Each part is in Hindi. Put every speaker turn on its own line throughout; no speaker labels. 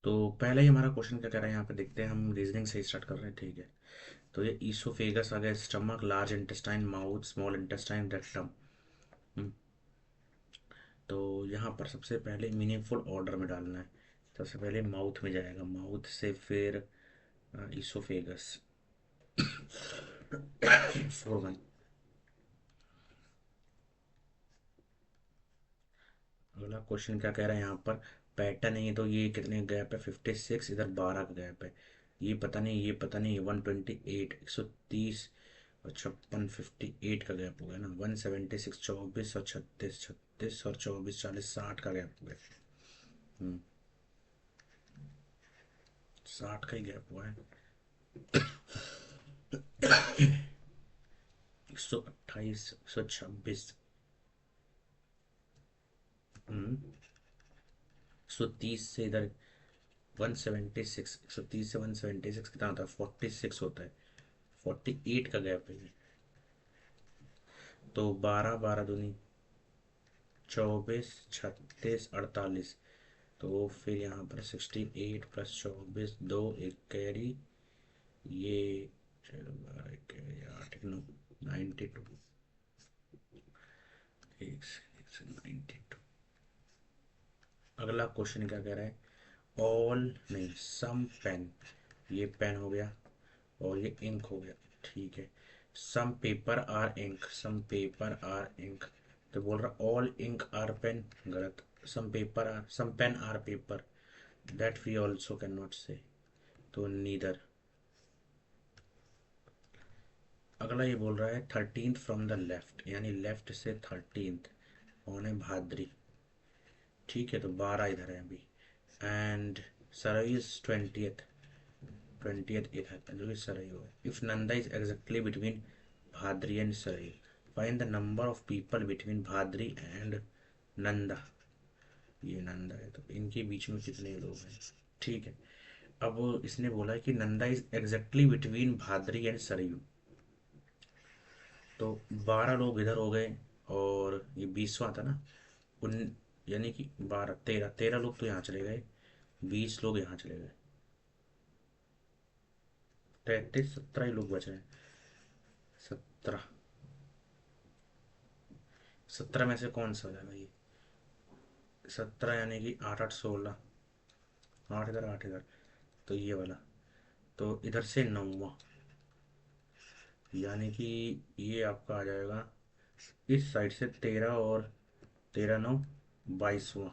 तो पहले ही हमारा क्वेश्चन क्या कह रहा है यहाँ पे देखते हैं, हम रीजनिंग से स्टार्ट कर रहे हैं, ठीक है। तो ये ईसोफेगस आ गया, stomach, large intestine, mouth, small intestine, rectum. तो यहाँ पर सबसे पहले मीनिंगफुल ऑर्डर में डालना है। सबसे पहले माउथ में जाएगा, माउथ से फिर ईसोफेगस। 4-1। अगला क्वेश्चन क्या कह रहा है यहाँ पर, पैटर्न है, तो ये कितने गैप है, 56, इधर 12 का गैप है। ये पता नहीं, ये पता नहीं, 128, 130 और 56, 58 का गैप हो गया ना, 176, 24 और 36, 36 और 24, 40, 60 का गैप हो गया। 60 का ही गैप हुआ है। 128, 126। 130 से इधर 176, 130 से 176 कितना होता है, 46 होता है। 48 का गैप है ये। तो 12, 12 दूनी 24, 36, 48। तो फिर यहाँ पर 68 प्लस 24, दो एक कैरी, ये 8, 92। एक से 92। अगला क्वेश्चन क्या कह रहा है, ऑल नहीं, सम पेन, ये पेन हो गया और ये इंक हो गया, ठीक है। Some paper are ink, some paper are ink. तो बोल रहा ऑल इंक आर पेन, गलत। Some paper are, some pen are paper, that we also can not say, तो नीदर। अगला ये बोल रहा है 13th फ्रॉम द लेफ्ट, यानी लेफ्ट से 13th कौन है, भाद्री, ठीक है। तो 12 इधर है अभी। And Sarai is 20th, 20th इधर जो कि सरई हुआ है। If Nanda is exactly between Bhadri and Sarai, find the number of people between Bhadri and Nanda. ये नंदा है तो इनके बीच में कितने लोग हैं, ठीक है। अब इसने बोला है कि Nanda is exactly between Bhadri and Saryu. तो 12 लोग इधर हो गए और ये 20वां था ना, उन, यानी कि 12, 13, 13 लोग तो यहाँ चले गए, 20 लोग यहाँ चले गए, 33, 17 ही लोग बच रहे हैं। 17, 17 में से कौन सा हो जाएगा ये, 17 यानी कि 8, 8, 16, 8 इधर, 8 इधर, तो ये वाला। तो इधर से 9वां, यानी कि ये आपका आ जाएगा इस साइड से 13 और 13, 9, 22वां।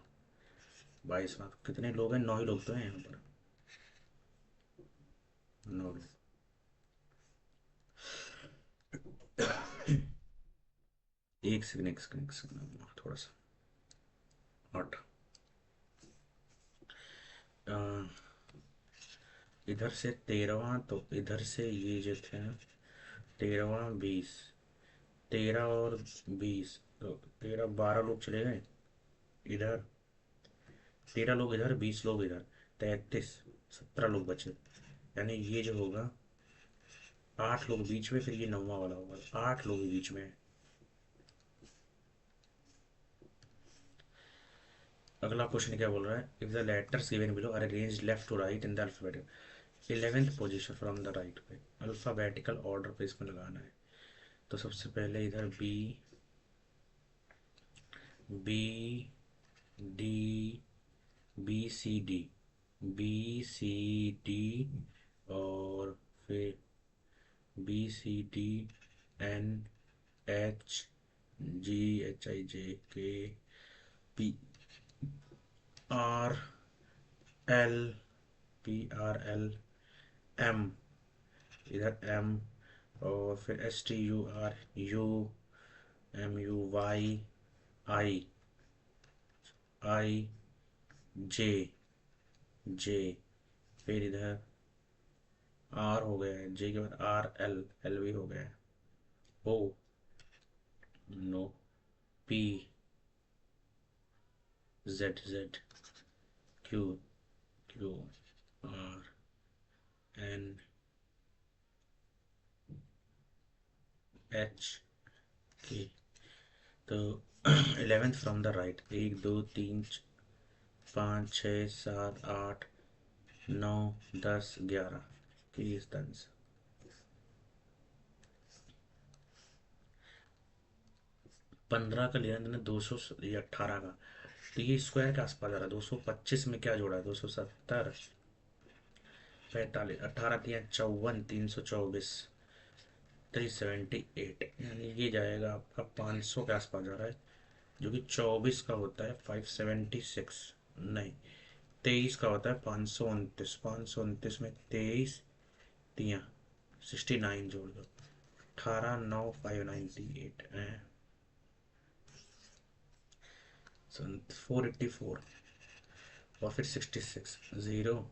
22वां तो कितने लोग हैं, 9 ही लोग तो हैं यहाँ पर, 9 लोग। एक सेकंड, एक सेकंड, एक सेकंड, थोड़ा सा हट। इधर से 13वां, तो इधर से ये जो थे 13वां, 20, 13 और 20, तो 13, 12 लोग चले गए इधर, 13 लोग इधर, 20 लोग इधर, 33, 17 लोग बचे। यानी ये जो होगा 8 लोग बीच में, फिर ये 9वां वाला होगा, 8 लोग बीच में है। अगला क्वेश्चन क्या बोल रहा है, if the letters given below are arranged left to right in the alphabetic 11th position from the right पे, अल्फाबेटिकल ऑर्डर पे इसमें लगाना है। तो सबसे पहले इधर B, B, D, B C D, B C D, और फिर B C D, N, H, G, H I J K, P R L, P R L, M, इधर एम, और फिर S T U R, you, M you Y, आई, आई, जे, जे, फिर इधर आर हो गया है, जे के बाद आर एल, एल भी हो गया है। O, no, P, Z, Z, Q, Q, R, N, H, K. तो 11th फ्रॉम द राइट, 1, 2, 3, 5, 6, 7, 8, 9 10 11 की इस द आंसर। 15 का लिया मैंने 200 ये 18 का, तो ये स्क्वायर के आसपास आ रहा है। 225 में क्या जोड़ा है? 270 45 18 3 54 324 378, यानी ये जाएगा आपका 500 के आसपास जा रहा है, जो कि 24 का होता है 576, नहीं 23 का होता है 529। 529 में 23 तियाँ 69 जोड़ दो, 18 9 598 484, और फिर 66 0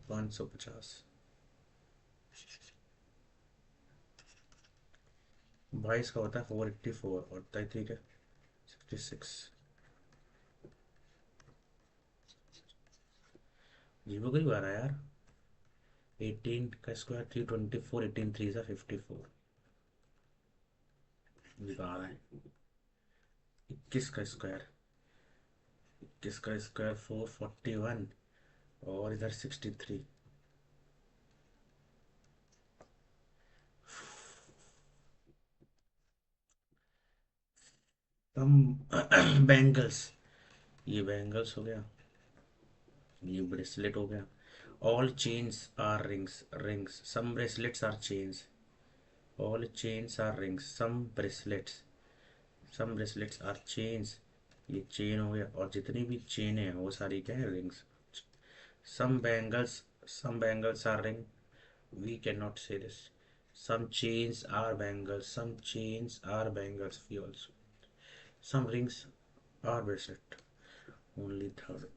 550, 22 का होता है 484 और 33 है 66। जीरो का ही आ रहा है यार। 18 का स्क्वायर 324, 18 3 सा 54, जी का आ रहा है। 21 का स्क्वायर, 21 का स्क्वायर 441 और इधर 63। हम बैंगल्स, ये बैंगल्स हो गया, ये ब्रेसलेट हो गया। All chains are rings, rings some bracelets are chains, all chains are rings some bracelets are chains, ये चेन हो गया, और जितनी भी चेन है वो सारी क्या है? Rings. Some bangles, some bangles are ring, we cannot say this. Some chains are bangles, some chains are bangles, we also, some rings are bracelet, only third.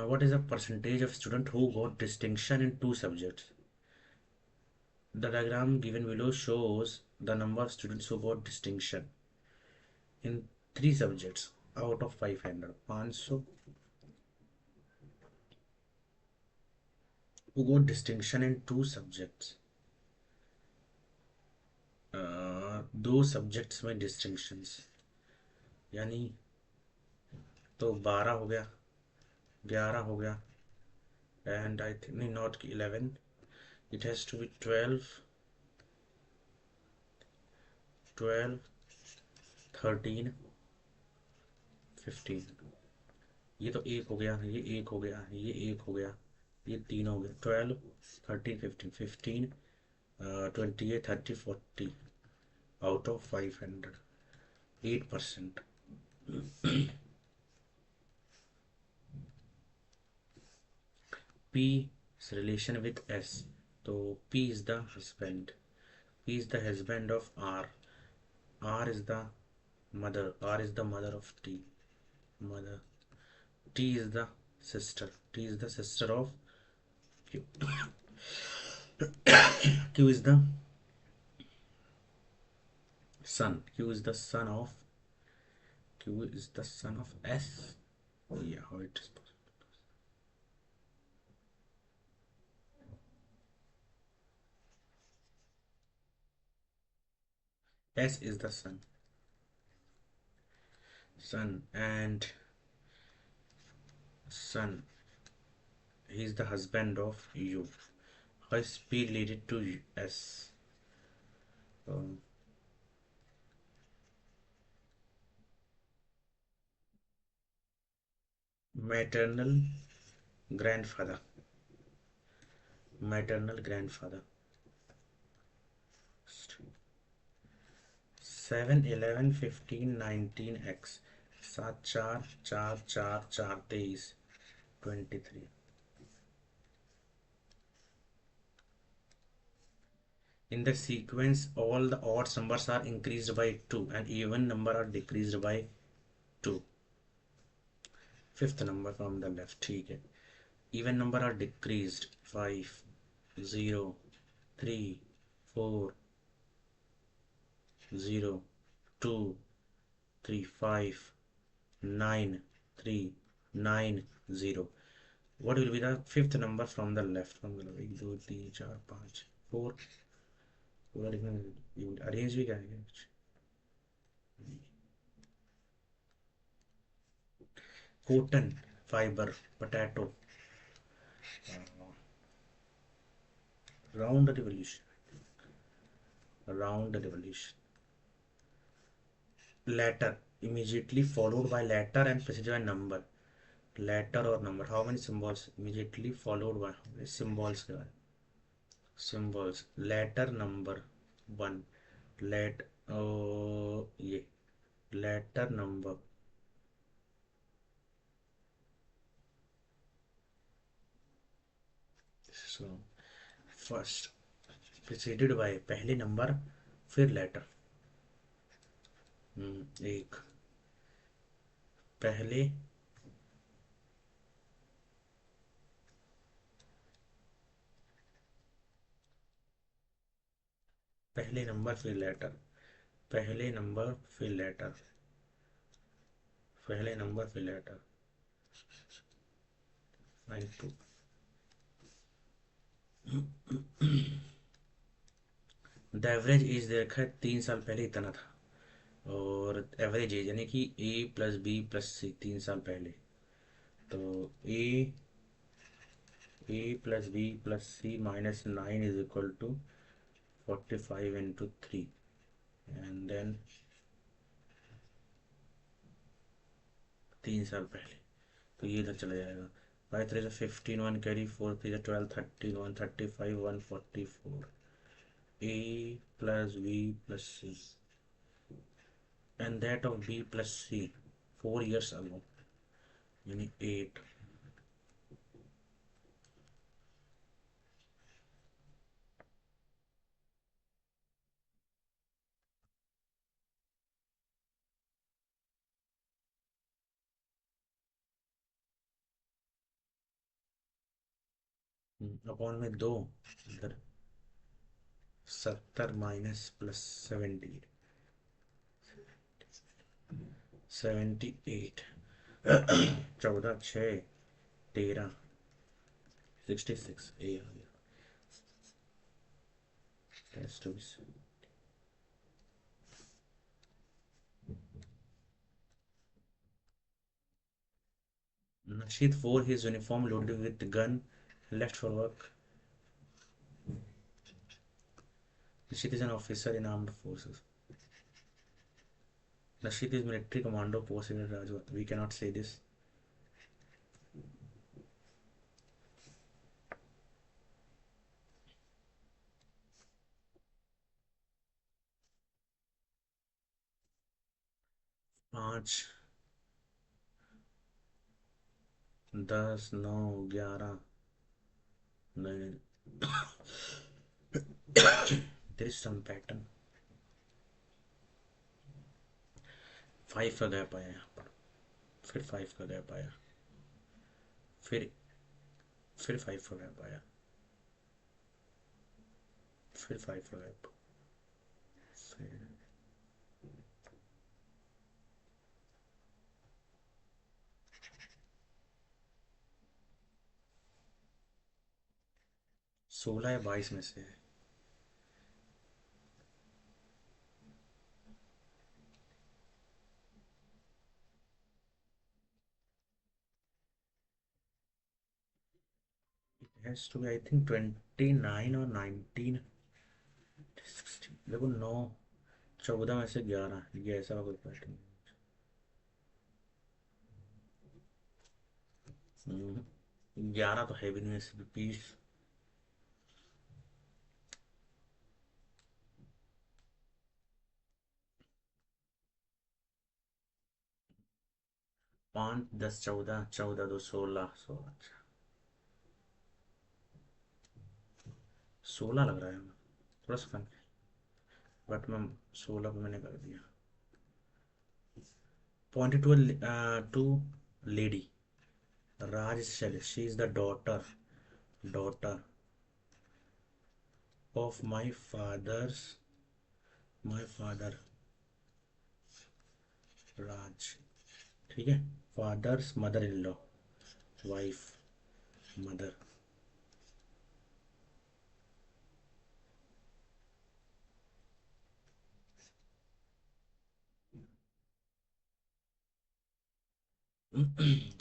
What is the percentage of student who got distinction in two subjects? The diagram given below shows the number of students who got distinction in three subjects out of 500, 500 who got distinction in two subjects, दो सब्जेक्ट्स में डिस्टिंक्शंस, यानी तो 12 हो गया, 11 हो गया, and I think not 11, it has to be 12, 12 13 15। ये तो एक हो गया, ये एक हो गया, ये एक हो गया, ये तीन हो गया, 12 13 15 15 28 30 40 out of 500, 8%। P is relation with S, so P is the husband, P is the husband of R, R is the mother, R is the mother of T, mother. T is the sister, T is the sister of Q, Q is the son, Q is the son of, Q is the son of S. Yeah, how it is possible? S is the son, son, and son, he is the husband of U. How is P related to S? Um, maternal grandfather, maternal grandfather. 7 11 15 19 x, 7 4 4 4 4 23 23। In the sequence all the odd numbers are increased by 2 and even number are decreased by 2। Fifth number from the left, ठीक है। Even number are decreased 5 0 3 4 0 2 3 5 9 3 9 0। What will be the fifth number from the left? From the left, 1 2 3 4 5 4, पूरा लिखना, अरेंज भी करेंगे कुछ। cotton, fiber, potato. Round revolution. Round revolution. Letter, immediately followed by letter and preceded by number. Letter or number. How many symbols? Immediately followed by symbols. Symbols. Letter number one. Let ये letter number. So first preceded by पहले नंबर फिर लेटर. एक पहले पहले नंबर फिर लेटर. पहले नंबर फिर लेटर. पहले नंबर फिर लेटर. 92. द एवरेज एज देखा 3 साल पहले इतना था. और एवरेज एज यानी कि A+B+C 3 साल पहले. तो A+B+C -9 is equal to 45 into 3. And then 3 साल पहले. तो ये इधर चला जाएगा. 5 3 15 1 carry 4 3 12 13 135 144. A+B+C and that of B+C 4 years ago यानी 8. अपॉन में 2 इधर 70 -+70 78. 14 6 13 66 ए आ गया. Test two Nasheed wore his uniform loaded with gun, left for work. Nasheed is an officer in armed forces. Nasheed is military commando posted in Rajwat. We cannot say this. पाँच 10 9 11 नहीं. There is some pattern. 5 का गैप आया यहाँ पर. फिर 5 का गैप आया. फिर 5 का गैप आया. फिर 5 का गैप. फिर 16 या 22 में से है. Has to be I think 29 or 19. देखो 9 14 में से 11 ये ऐसा कोई पैटर्न. 11 तो है भी नहीं ऐसे भी 20. 5 10 14 14 2 16 16. 16 लग रहा है थोड़ा सा कम. बट मैं 16 पे मैंने कर दिया. Pointed to lady Raj Shail. She is the daughter of my father Raj. ठीक है. Father's mother in law. Wife mother.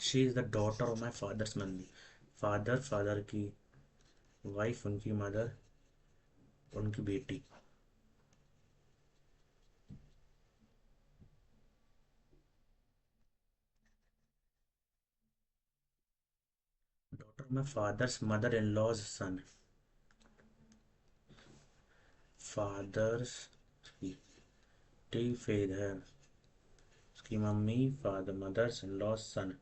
She is the daughter of my father's mummy. Father की वाइफ, उनकी मदर, उनकी बेटी। Daughter of my father's mother in law's son. Father's की टी फेदर, उसकी mummy, father, mother's in law's son,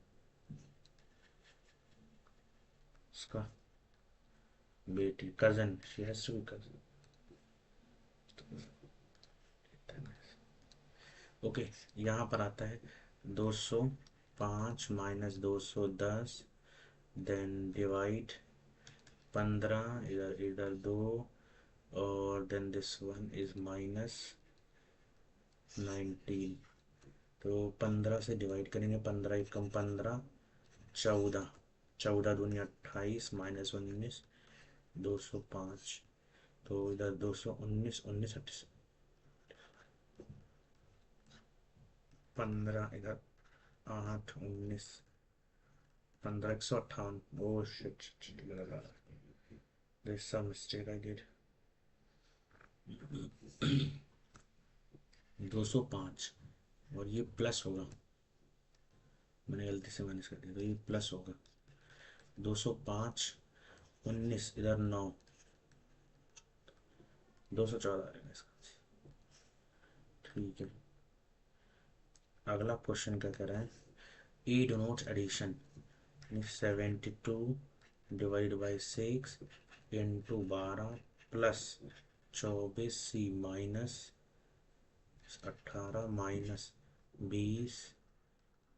उसका बेटी, cousin, she has to be cousin. Okay, यहाँ पर आता है 205 माइनस 210, देन डिवाइड 15, इधर इधर 2, और then this one is minus 19। तो 15 से डिवाइड करेंगे, 15 एकम 15, 14, 14 दूनी 28, माइनस 19, 205। तो इधर 219, 19 15, इधर 8, 19, 15, 158। ओ शिट, लगा, there's some mistake I did। 205, और ये प्लस होगा, मैंने गलती से माइनस कर दिया, तो ये प्लस होगा। 205, 19, इधर 9, 214 आएगा इसका। ठीक है, अगला क्वेश्चन क्या कह रहा है, E denotes addition, 72 divide by 6 into 12 plus 24 C minus 18 minus 20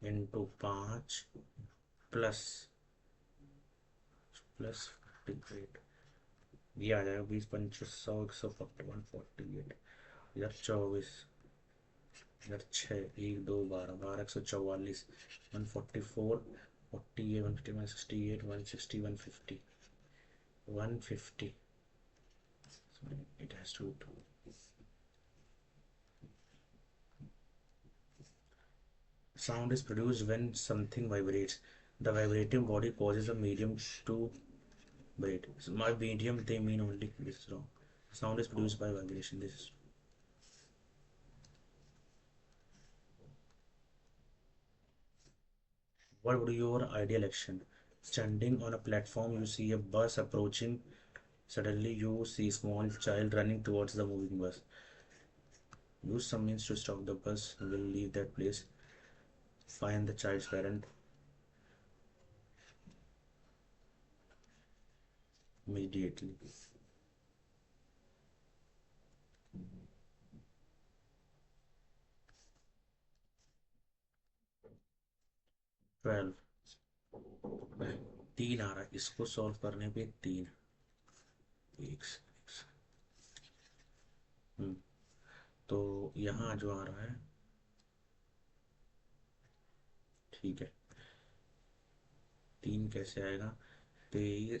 into 5 plus plus 48। ये आ जाएगा 20, 25, 100, 140, 148, इधर 24, इधर 6, 1, 2, 12, 12, 144, 144, 48, 150, 168, 160, 150, 150। It has to do. Sound is produced when something vibrates. The vibrating body causes a medium to vibrate. So my medium, they mean only this is wrong. Sound is produced by vibration. This is. What would be your ideal action? Standing on a platform, you see a bus approaching. Suddenly, you see a small child running towards the moving bus. Use some means to stop the bus. Will leave that place. Find the child's parent immediately. 12, 3 आ रहा है, इसको सॉल्व करने पे 3, एक तो यहाँ जो आ रहा है, ठीक है, 3 कैसे आएगा, तो ये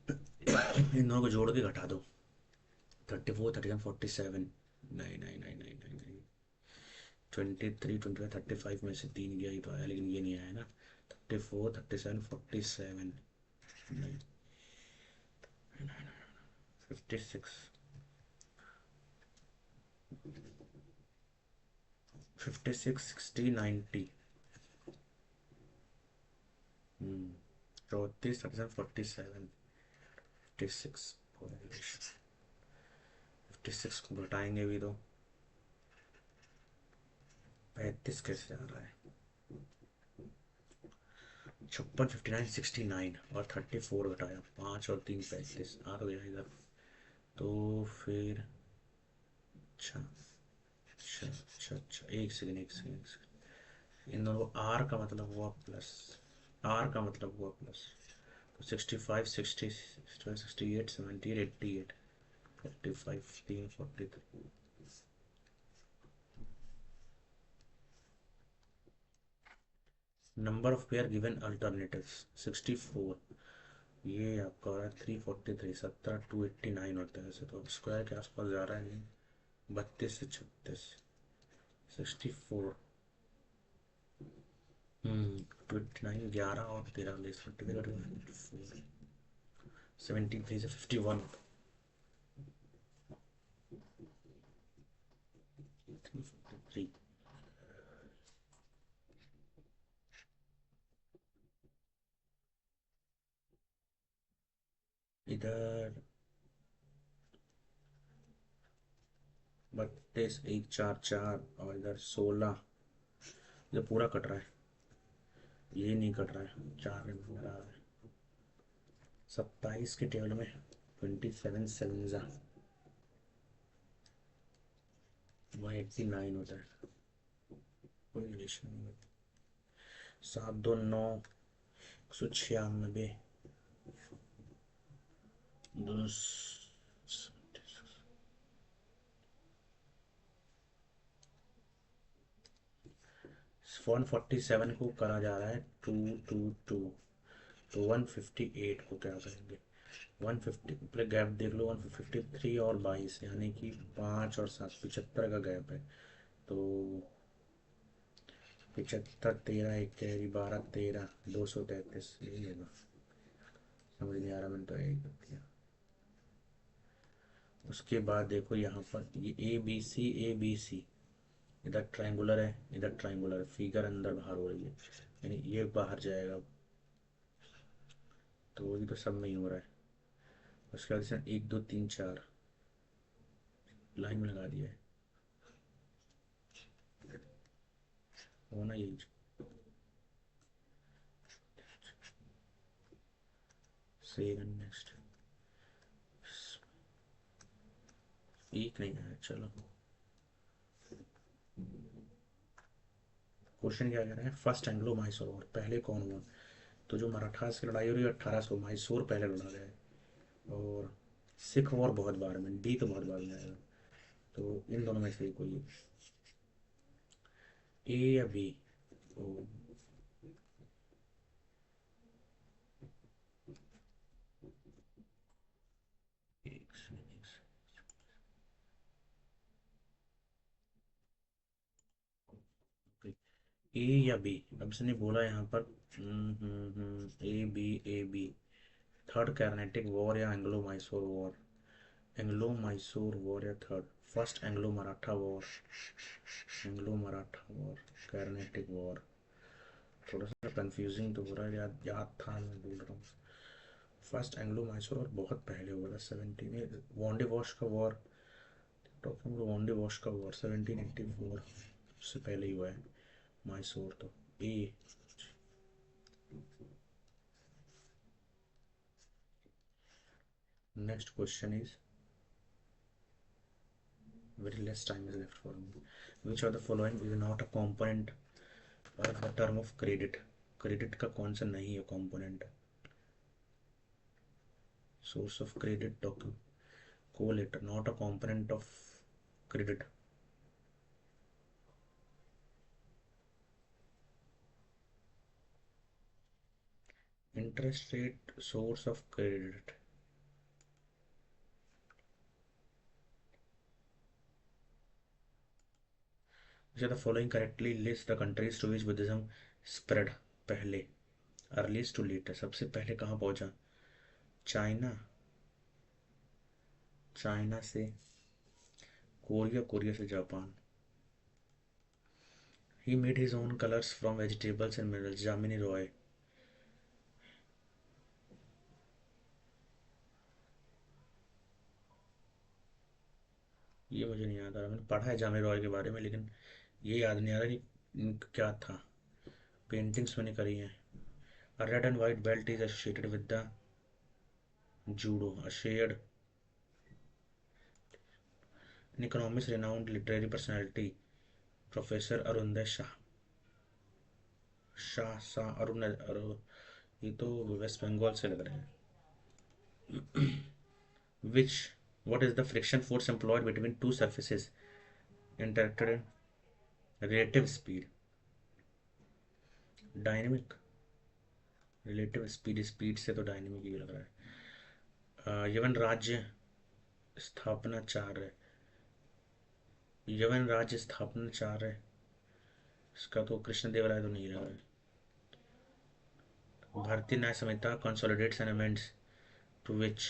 इन दोनों को जोड़ के घटा दो, 34, 37, 47, नहीं नहीं नहीं नहीं नहीं नहीं, 23, 25, 35 में से 3 गया ही तो आया, लेकिन ये नहीं आया ना, 34, 37, 47, नहीं, 56, 56, 60, 90, 34, 37, 47, 56, 56 को घटाएंगे भी तो 35 कैसे आ रहा है, 56, 59, 69, और 34 घटाया, 5 और 3, 35 आ तो गया इधर, तो फिर अच्छा अच्छा अच्छा अच्छा, एक सेकेंड एक सेकेंड एक सेकेंड, इन दोनों को आर का मतलब हुआ प्लस, आर का मतलब हुआ प्लस, तो 65, 60, 68, 78, 88, 45, 3, 43। Number of pair given alternatives 64, ये आपका हो रहा है 343, 17, 289 होता है ऐसे, तो स्क्वायर के आसपास जा रहा है नहीं, 32 से 36, 64, 29, 11 और 13 लेस 73 से 51, 353। इधर 32, 144 और इधर 16। ये पूरा कट रहा है, ये नहीं कट रहा है, 4 नंबर आ रहा है। 27 के टेबल में 27 सेवन 189 होता है, कोई रिलेशन नहीं होता। 729, 196, दो 147 को करा जा रहा है 222, तो 158 को क्या करेंगे? 150 पहले गैप देख लो, 153 और 22 यानी कि 5 और 7, 75 का गैप है। तो 75, 13, एक कैरी, 12, 13, 233, यही होगा। समझ नहीं आ रहा, मैंने तो यही कर दिया। उसके बाद देखो यहाँ पर ये ए बी सी, इधर ट्रायंगुलर है, इधर ट्रायंगुलर है, फिगर अंदर बाहर हो रही है, यानी ये बाहर जाएगा। तो वही तो सब में ही हो रहा है। उसके बाद इसे 1 2 3 4 लाइन में लगा दिया है, होना यही। सेवन नेक्स्ट, एक नहीं है, चलो। क्वेश्चन क्या कह रहा है? फर्स्ट एंग्लो मैसूर वॉर, पहले कौन हुआ? तो जो मराठास की लड़ाई हो रही है 1800, मैसूर पहले लड़ा गया है। और सिख वॉर बहुत बार में, डी तो बहुत बार में आएगा। तो इन दोनों में से कोई, ए या बी? ओ, ए या बी? अब इसने बोला यहाँ पर A B third Carnatic war या Anglo Mysore war? Anglo Mysore war या third, first Anglo Maratha war, Anglo Maratha war, Carnatic war. थोड़ा सा कंफ्यूजिंग तो हो रहा है, याद था, मैं बोल रहा हूँ। फर्स्ट एंग्लो मैसूर और बहुत पहले हुआ था 17 वॉन्डे वॉश का वॉर, टॉकिंग वॉन्डे वॉश का वॉर 1784 से पहले ही हुआ है। मैसूर तो A. Next question is, very less time is left for me. Which of the following is not a component of the term of credit? Credit का कौन सा नहीं है component? Source of credit, document, collateral, not a component of credit. Interest rate source of credit. The following correctly list the countries to which Buddhism spread. पहले, अर्लीस्ट टू लेटेस्ट, सबसे पहले कहाँ पहुंचा? चाइना, चाइना से कोरिया, कोरिया से Japan. He made his own colours from vegetables and minerals, Jamini Roy. ये मुझे नहीं याद आ रहा, मैंने पढ़ा है जामिनी रॉय के बारे में, लेकिन ये याद नहीं आ रहा कि क्या था। पेंटिंग्स मैंने करी हैं। A red and white belt is associated with the judo. A shared an economist, renowned literary personality, Professor Arunday Shah। Shah Shah Arun ये तो वेस्ट बंगाल से लग रहे हैं। Which, what is the friction force employed between two surfaces interacted in relative speed? Dynamic, relative speed, speed से तो डायनेमिक ही लग रहा है। यवन राज्य स्थापनाचार्य, यवन राज्य स्थापनाचार्य, इसका तो कृष्ण देव राय तो नहीं लग रहा है। भारतीय न्याय संहिता consolidates and amends to which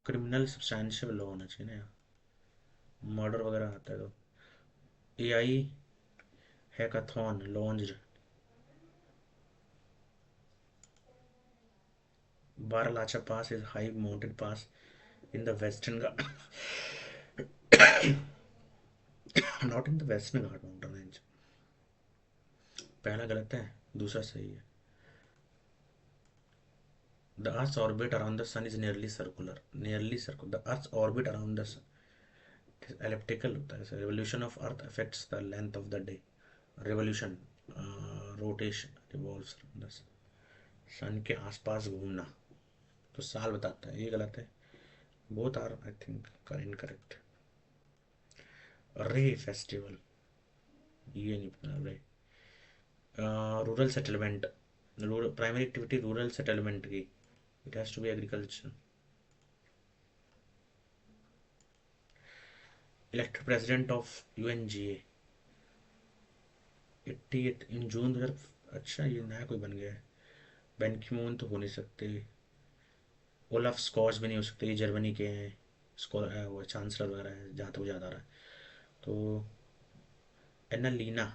criminal substantial law होना चाहिए ना, मर्डर वगैरह आता है तो। AI hackathon launched, Baralacha Pass is high mountain pass in the Western Ghat, not in the Western Ghat mountain range. पहला गलत है, दूसरा सही है। The Earth's orbit around the sun is nearly circular. Nearly circular. The Earth's orbit around the sun is elliptical होता है। Revolution of Earth affects the length of the day. Revolution, rotation, revolves around the sun. सन के आसपास घूमना, तो साल बताता है, ये गलत है। Both are I think incorrect. रे फेस्टिवल, ये नहीं पता। रे rural settlement, primary activity rural settlement की, it has to be agriculture. Elected president of UNGA 88 in June 2000। अच्छा, ये नया कोई बन गया है। बैन की मून तो हो नहीं सकते, ओलफ स्कॉच भी नहीं हो सकते, ये जर्मनी के हैं, वो चांसलर वगैरह है जहाँ तक मुझे याद आ रहा है। तो एना लीना,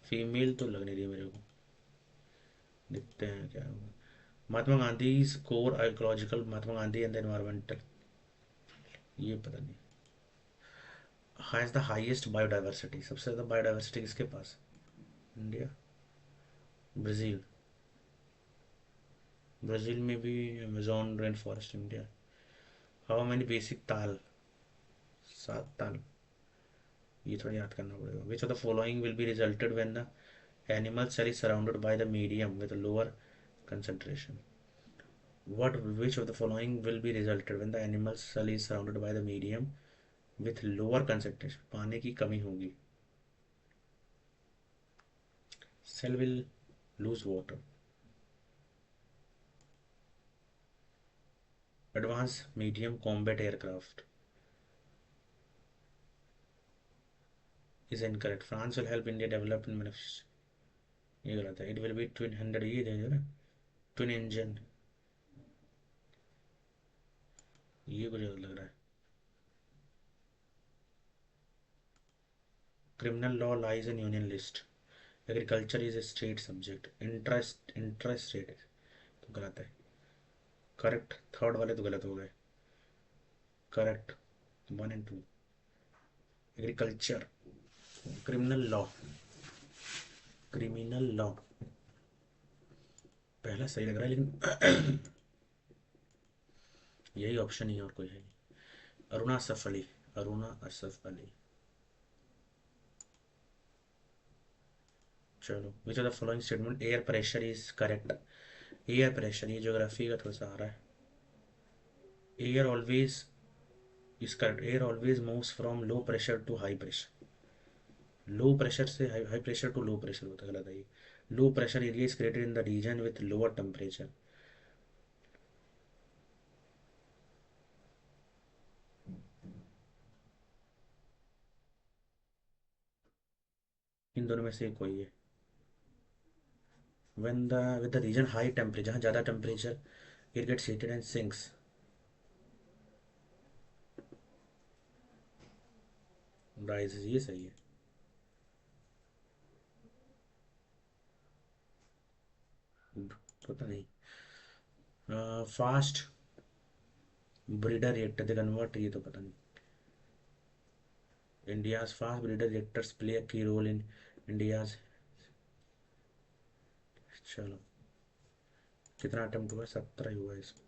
फीमेल तो लग नहीं रही मेरे को, देखते हैं क्या होगा। Mahatma Gandhi core ecological, Mahatma Gandhi and the environmental, ये पता नहीं। हैज़ द हाईएस्ट बायोडाइवर्सिटी, सबसे ज़्यादा बायोडाइवर्सिटी किसके पास? India, Brazil. ब्राज़ील में भी Amazon rain forest, India. How many basic taal, 7 ताल, ये थोड़ा याद करना पड़ेगा। Which of the following will be resulted when the animal cell is surrounded by the medium with lower concentration? Which of the following will be resulted when the animal cell is surrounded by the medium with lower concentration? पानी की कमी होगी, cell will lose water. Advanced medium combat aircraft is incorrect. France will help India develop in manufacturing, ये गलत है। It will be twin 100, ये देंगे ना, twin engine, ये कुछ अलग लग रहा है। Criminal law lies in union list. Agriculture is a state subject. Intrastate तो गलत है। करेक्ट, थर्ड वाले तो गलत हो गए। Correct 1 and 2। Agriculture, criminal law, criminal law पहला सही लग रहा है, लेकिन यही ऑप्शन ही है और कोई है नहीं। अरुणा असफ अली, अरुणा असफ अली। चलो, which of the following statement, air pressure is correct. Air pressure, ये ज्योग्राफी का थोड़ा सा आ रहा है। Air always is correct. Air always moves from low pressure to high pressure. Low pressure से high pressure to low pressure होता है, गलत है ये। Low pressure area is created in the region with lower temperature. इन दोनों में से कोई है। when the with the region high temperature, जहाँ ज़्यादा temperature, it gets heated and sinks. rises, ये सही है। पता नहीं। Fast breeder reactor they convert, ये तो पता नहीं। India's fast breeder reactors play a की रोल इन इंडियाज। चलो, कितना अटेम्प्ट हुआ? 17 ही हुआ इसमें।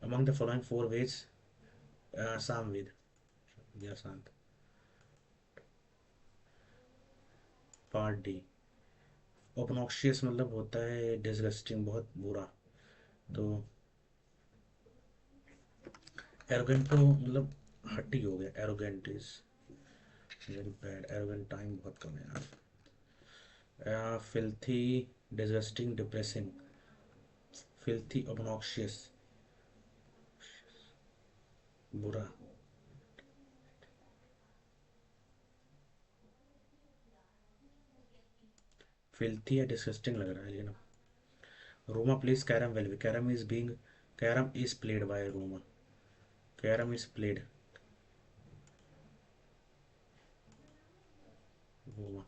Among the following 4 Vedas, Samaveda या शांत। पार्ट डी, ऑब्नॉक्शियस मतलब होता है डिसगस्टिंग, बहुत बुरा। तो एरोगेंट तो मतलब हट्टी हो गया, arrogant is very bad. Arrogant time बहुत कम है यार। Filthy, disgusting, depressing. Filthy, obnoxious, बुरा, फिल्थी या डिस्गस्टिंग लग रहा है लेकिन। Roma plays carrom well, carrom is played by Roma, carrom is played Roma.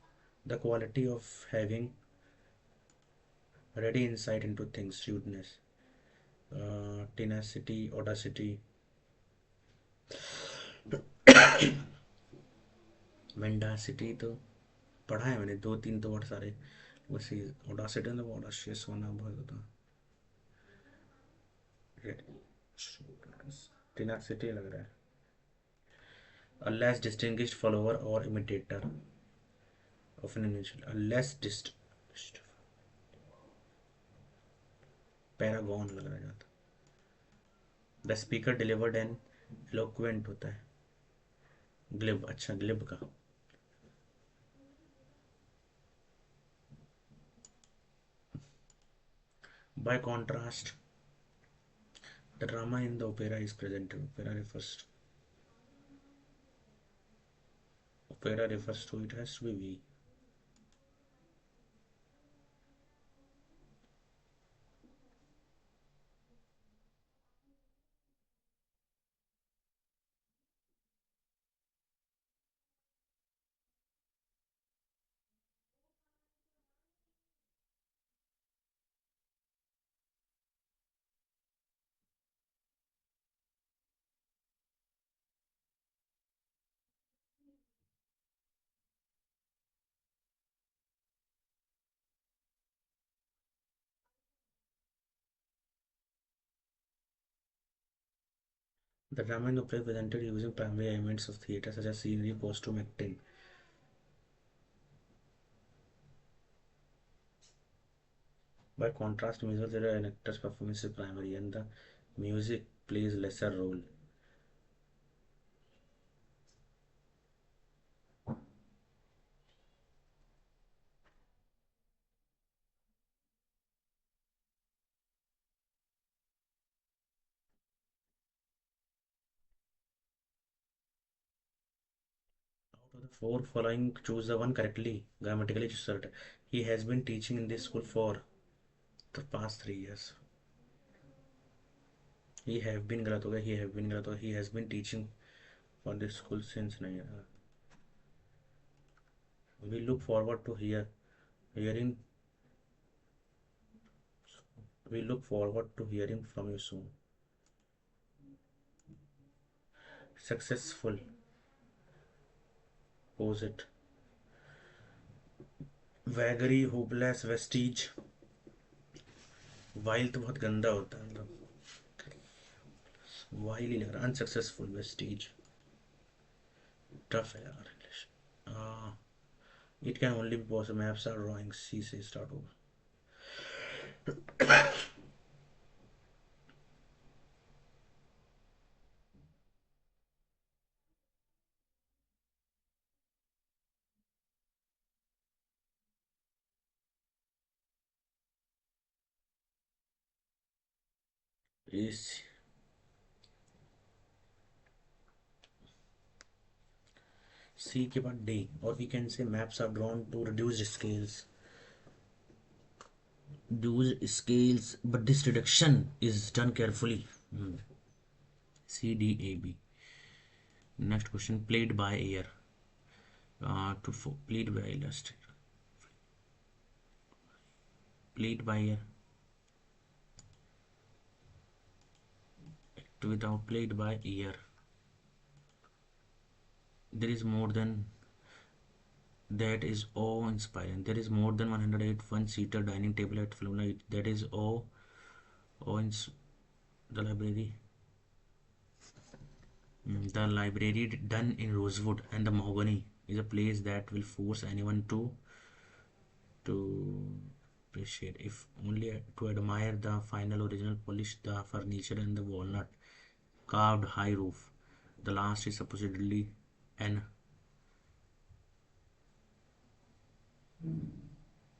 The quality of having ready insight into things, shrewdness, tenacity, audacity, mendacity। तो पढ़ा है मैंने, दो तीन तो वर्ड सारे वैसे। ऑडासिटी मतलब ऑडाशियस होना बहुत होता। टेनासिटी लग रहा है। a less distinguished follower or imitator of an individual, a less distinguished, paragon लग रहा है। The speaker delivered an eloquent होता है, ग्लिब, अच्छा ग्लिब का। By contrast the drama in the opera is presented, opera refers to, it has to be we। The drama in the play presented using primary elements of theatre such as scenery, costume, acting. By contrast, musical theatre an actor's performance is primary and the music plays lesser role. Out of the four following, choose the one correctly, grammatically certain. He has been teaching in this school for the past 3 years. He have been गलत हो गया, he have been गलत हो गया, he has been teaching for this school since नहीं। We look forward to hearing we look forward to hearing from you soon. Successful, opposite, vagary, hopeless, vestiges. Vile तो बहुत गंदा होता है, मतलब वाइल ही लग रहा है। अनसक्सेसफुल, वेस्टीज, टफ है यार English. It can only be possible, maps are drawing, C से स्टार्ट होगा। इस सी के बाद डे, और we can say maps are drawn to reduce scales, but this reduction is done carefully. C D A B। Next question, played by ear, played by elastic, played by ear, without played by ear. There is more than that is awe-inspiring. There is more than 108 one-seater dining table at Flumna. That is awe the library. The library done in rosewood and the mahogany is a place that will force anyone to appreciate, if only to admire the final original polish, the furniture and the walnut carved high roof. The last is supposedly an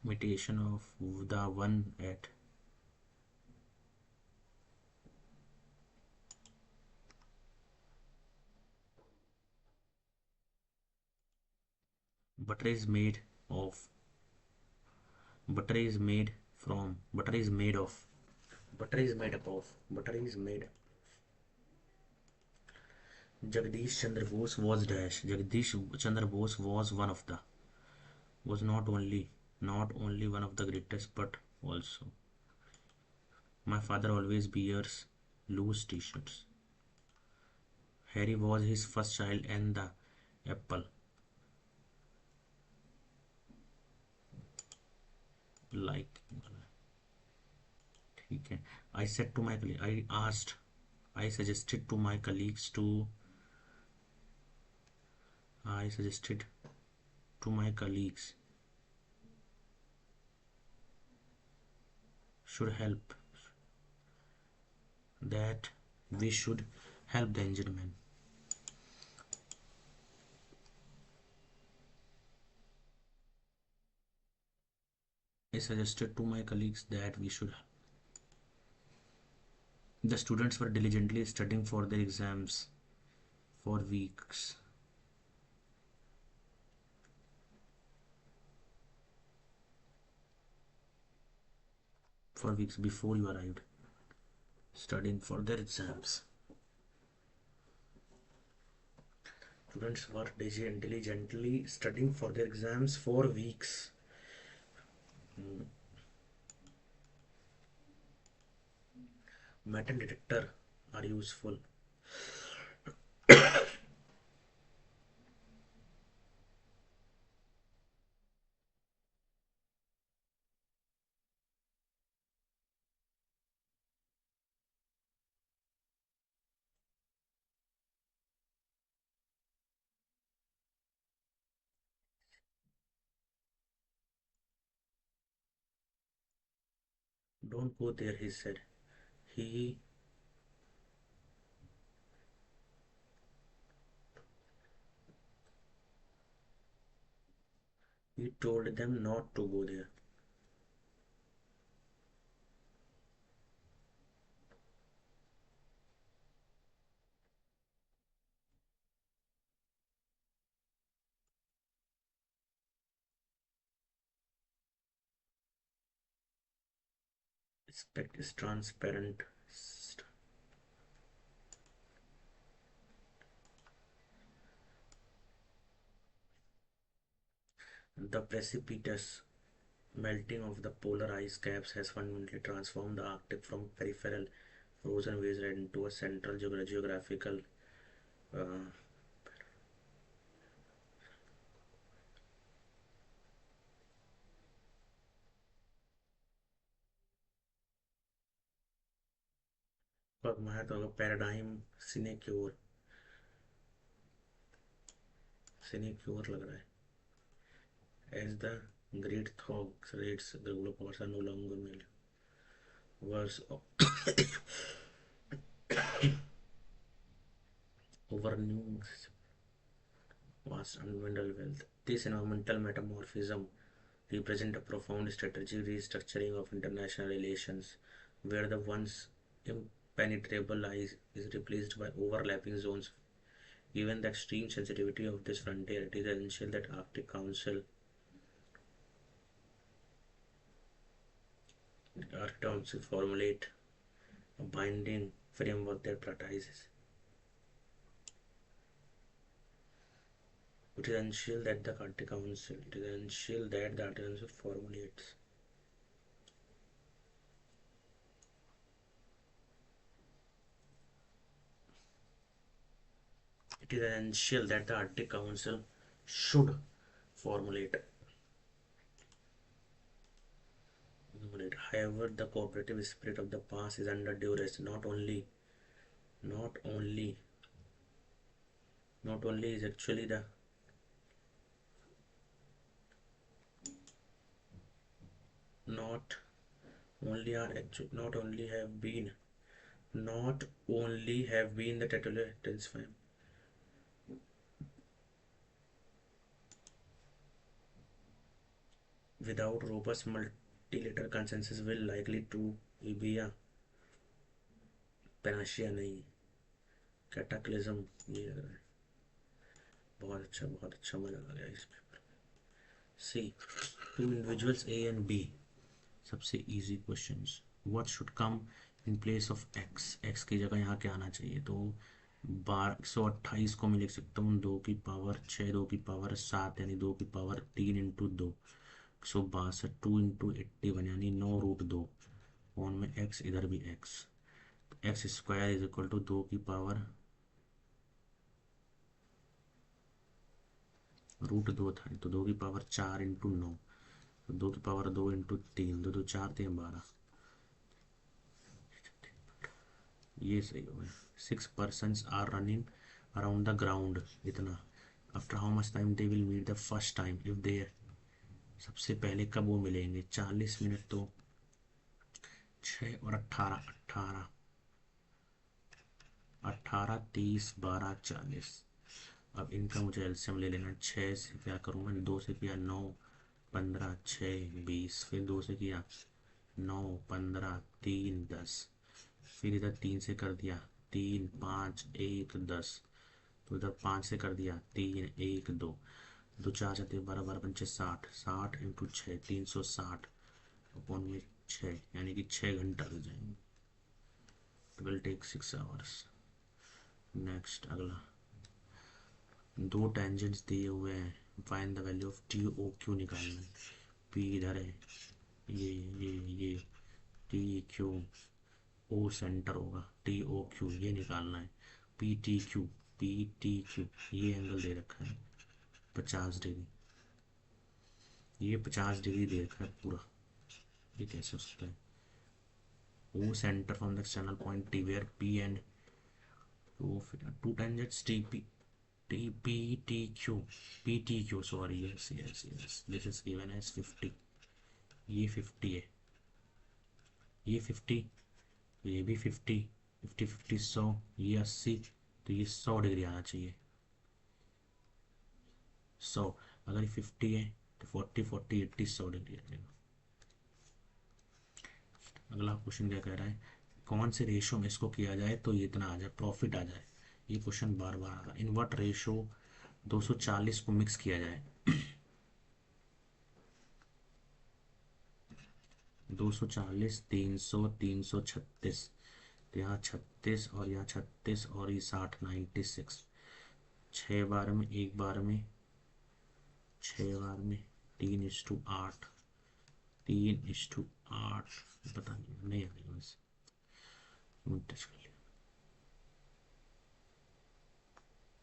imitation of the one at butter is made of, butter is made from, butter is made of, butter is made up of, butter is made. Jagdish Chandra Bose was dash. Jagdish Chandra Bose was one of the, was not only one of the greatest, but also. My father always wears loose t-shirts. Harry was his first child and the apple. Like, ठीक है. I said to my colleague, I suggested to my colleagues to, I suggested to my colleagues should help, that we should help the injured man. I suggested to my colleagues that we should. The students were diligently studying for their exams for weeks. For weeks before you arrived, studying for their exams. Students were diligently studying for their exams for weeks. Metal detector are useful. Don't go there, he said. He he told them not to go there. Spec is transparent. The precipitous melting of the polar ice caps has fundamentally transformed the Arctic from peripheral frozen wasteland into a central geographical uh, paradigm sinecure लग रहा है. As the great thaw rates, the global powers are no longer made worse over new vast environmental wealth. This environmental metamorphism represent a profound strategic restructuring of international relations, where the once impenetrable ice is replaced by overlapping zones. Given the extreme sensitivity of this frontier, it is essential that Arctic Council formulate a binding framework that prioritizes. It is essential that the Arctic Council, it is essential that the Arctic Council formulates. It is essential that the Arctic Council should formulate. However, the cooperative spirit of the past is under duress. Not only, not only is actually the not only are actually not only have been the totalitarian without robust multilateral consensus will likely to be a panacea नहीं, कैटाक्लिज्म. ये लग रहा है बहुत अच्छा मजा आ गया इस paper. See two individuals A and B, सबसे easy questions. What should come in place of X, X की जगह यहाँ क्या आना चाहिए? तो 128 को मैं लिख सकता हूँ 2 की पावर 6 2 की पावर 7 यानी 2 की पावर 3 × 2 162 × 81 यानी 9√2 कौन में एक्स, इधर भी X, X square is equal to 2 की पावर √2 था तो 2 की पावर 4 × 9, 2 की पावर 2 × 3, 2 2 4 3 12, ये सही हो गया। 6 persons are running around the ground, इतना। After how much time they will meet the first time if they, सबसे पहले कब वो मिलेंगे? 40 मिनट, तो 6 और 18, 18 30 12 40। अब इनका मुझे एलसीएम ले लेना। 6 से क्या करूँ मैं, 2 से किया 9 15 6 20, फिर 2 से किया 9 15 3 10, फिर इधर 3 से कर दिया 3 5 1 10, तो इधर 5 से कर दिया 3 1 2, 2 4 7 12 12 5 60, 60 × 6 360 अपॉन में 6 यानी कि 6 घंटा लग जाएंगे। It will take 6 hours. Next अगला, दो टेंजेंट्स दिए हुए हैं, find the value of T O Q निकालना है। पी इधर है, ये टी क्यू, ओ सेंटर होगा, टी ओ क्यू ये निकालना है। P T Q, P T Q ये एंगल दे रखा है 50 डिग्री, ये 50 डिग्री दे रखा है पूरा, ये कैसे हो सकता है? O centre from the external point T where P and two tangents T P T P T Q, P T Q sorry, yes yes yes, this is given as 50, ये 50 है, ये 50, ये भी 50, 50 50 100, ये 80, तो ये 100 डिग्री आना चाहिए। 100, अगर ये 50 है तो 40 40 80 100 डिग्री आ जाएगा। अगला क्वेश्चन क्या कह रहा है, कौन से रेशो में इसको किया जाए तो ये इतना आ जाए, प्रॉफिट आ जाए। ये क्वेश्चन बार बार आ रहा है। इन व्हाट रेशो 240 को मिक्स किया जाए। 240 300 336, तो यहाँ 36 और यहाँ 36 और ये 60 96, 6 बार में, एक बार में, 6 बार में 3:8, 3:8, पता नहीं आएगा वैसे, टच कर लिया।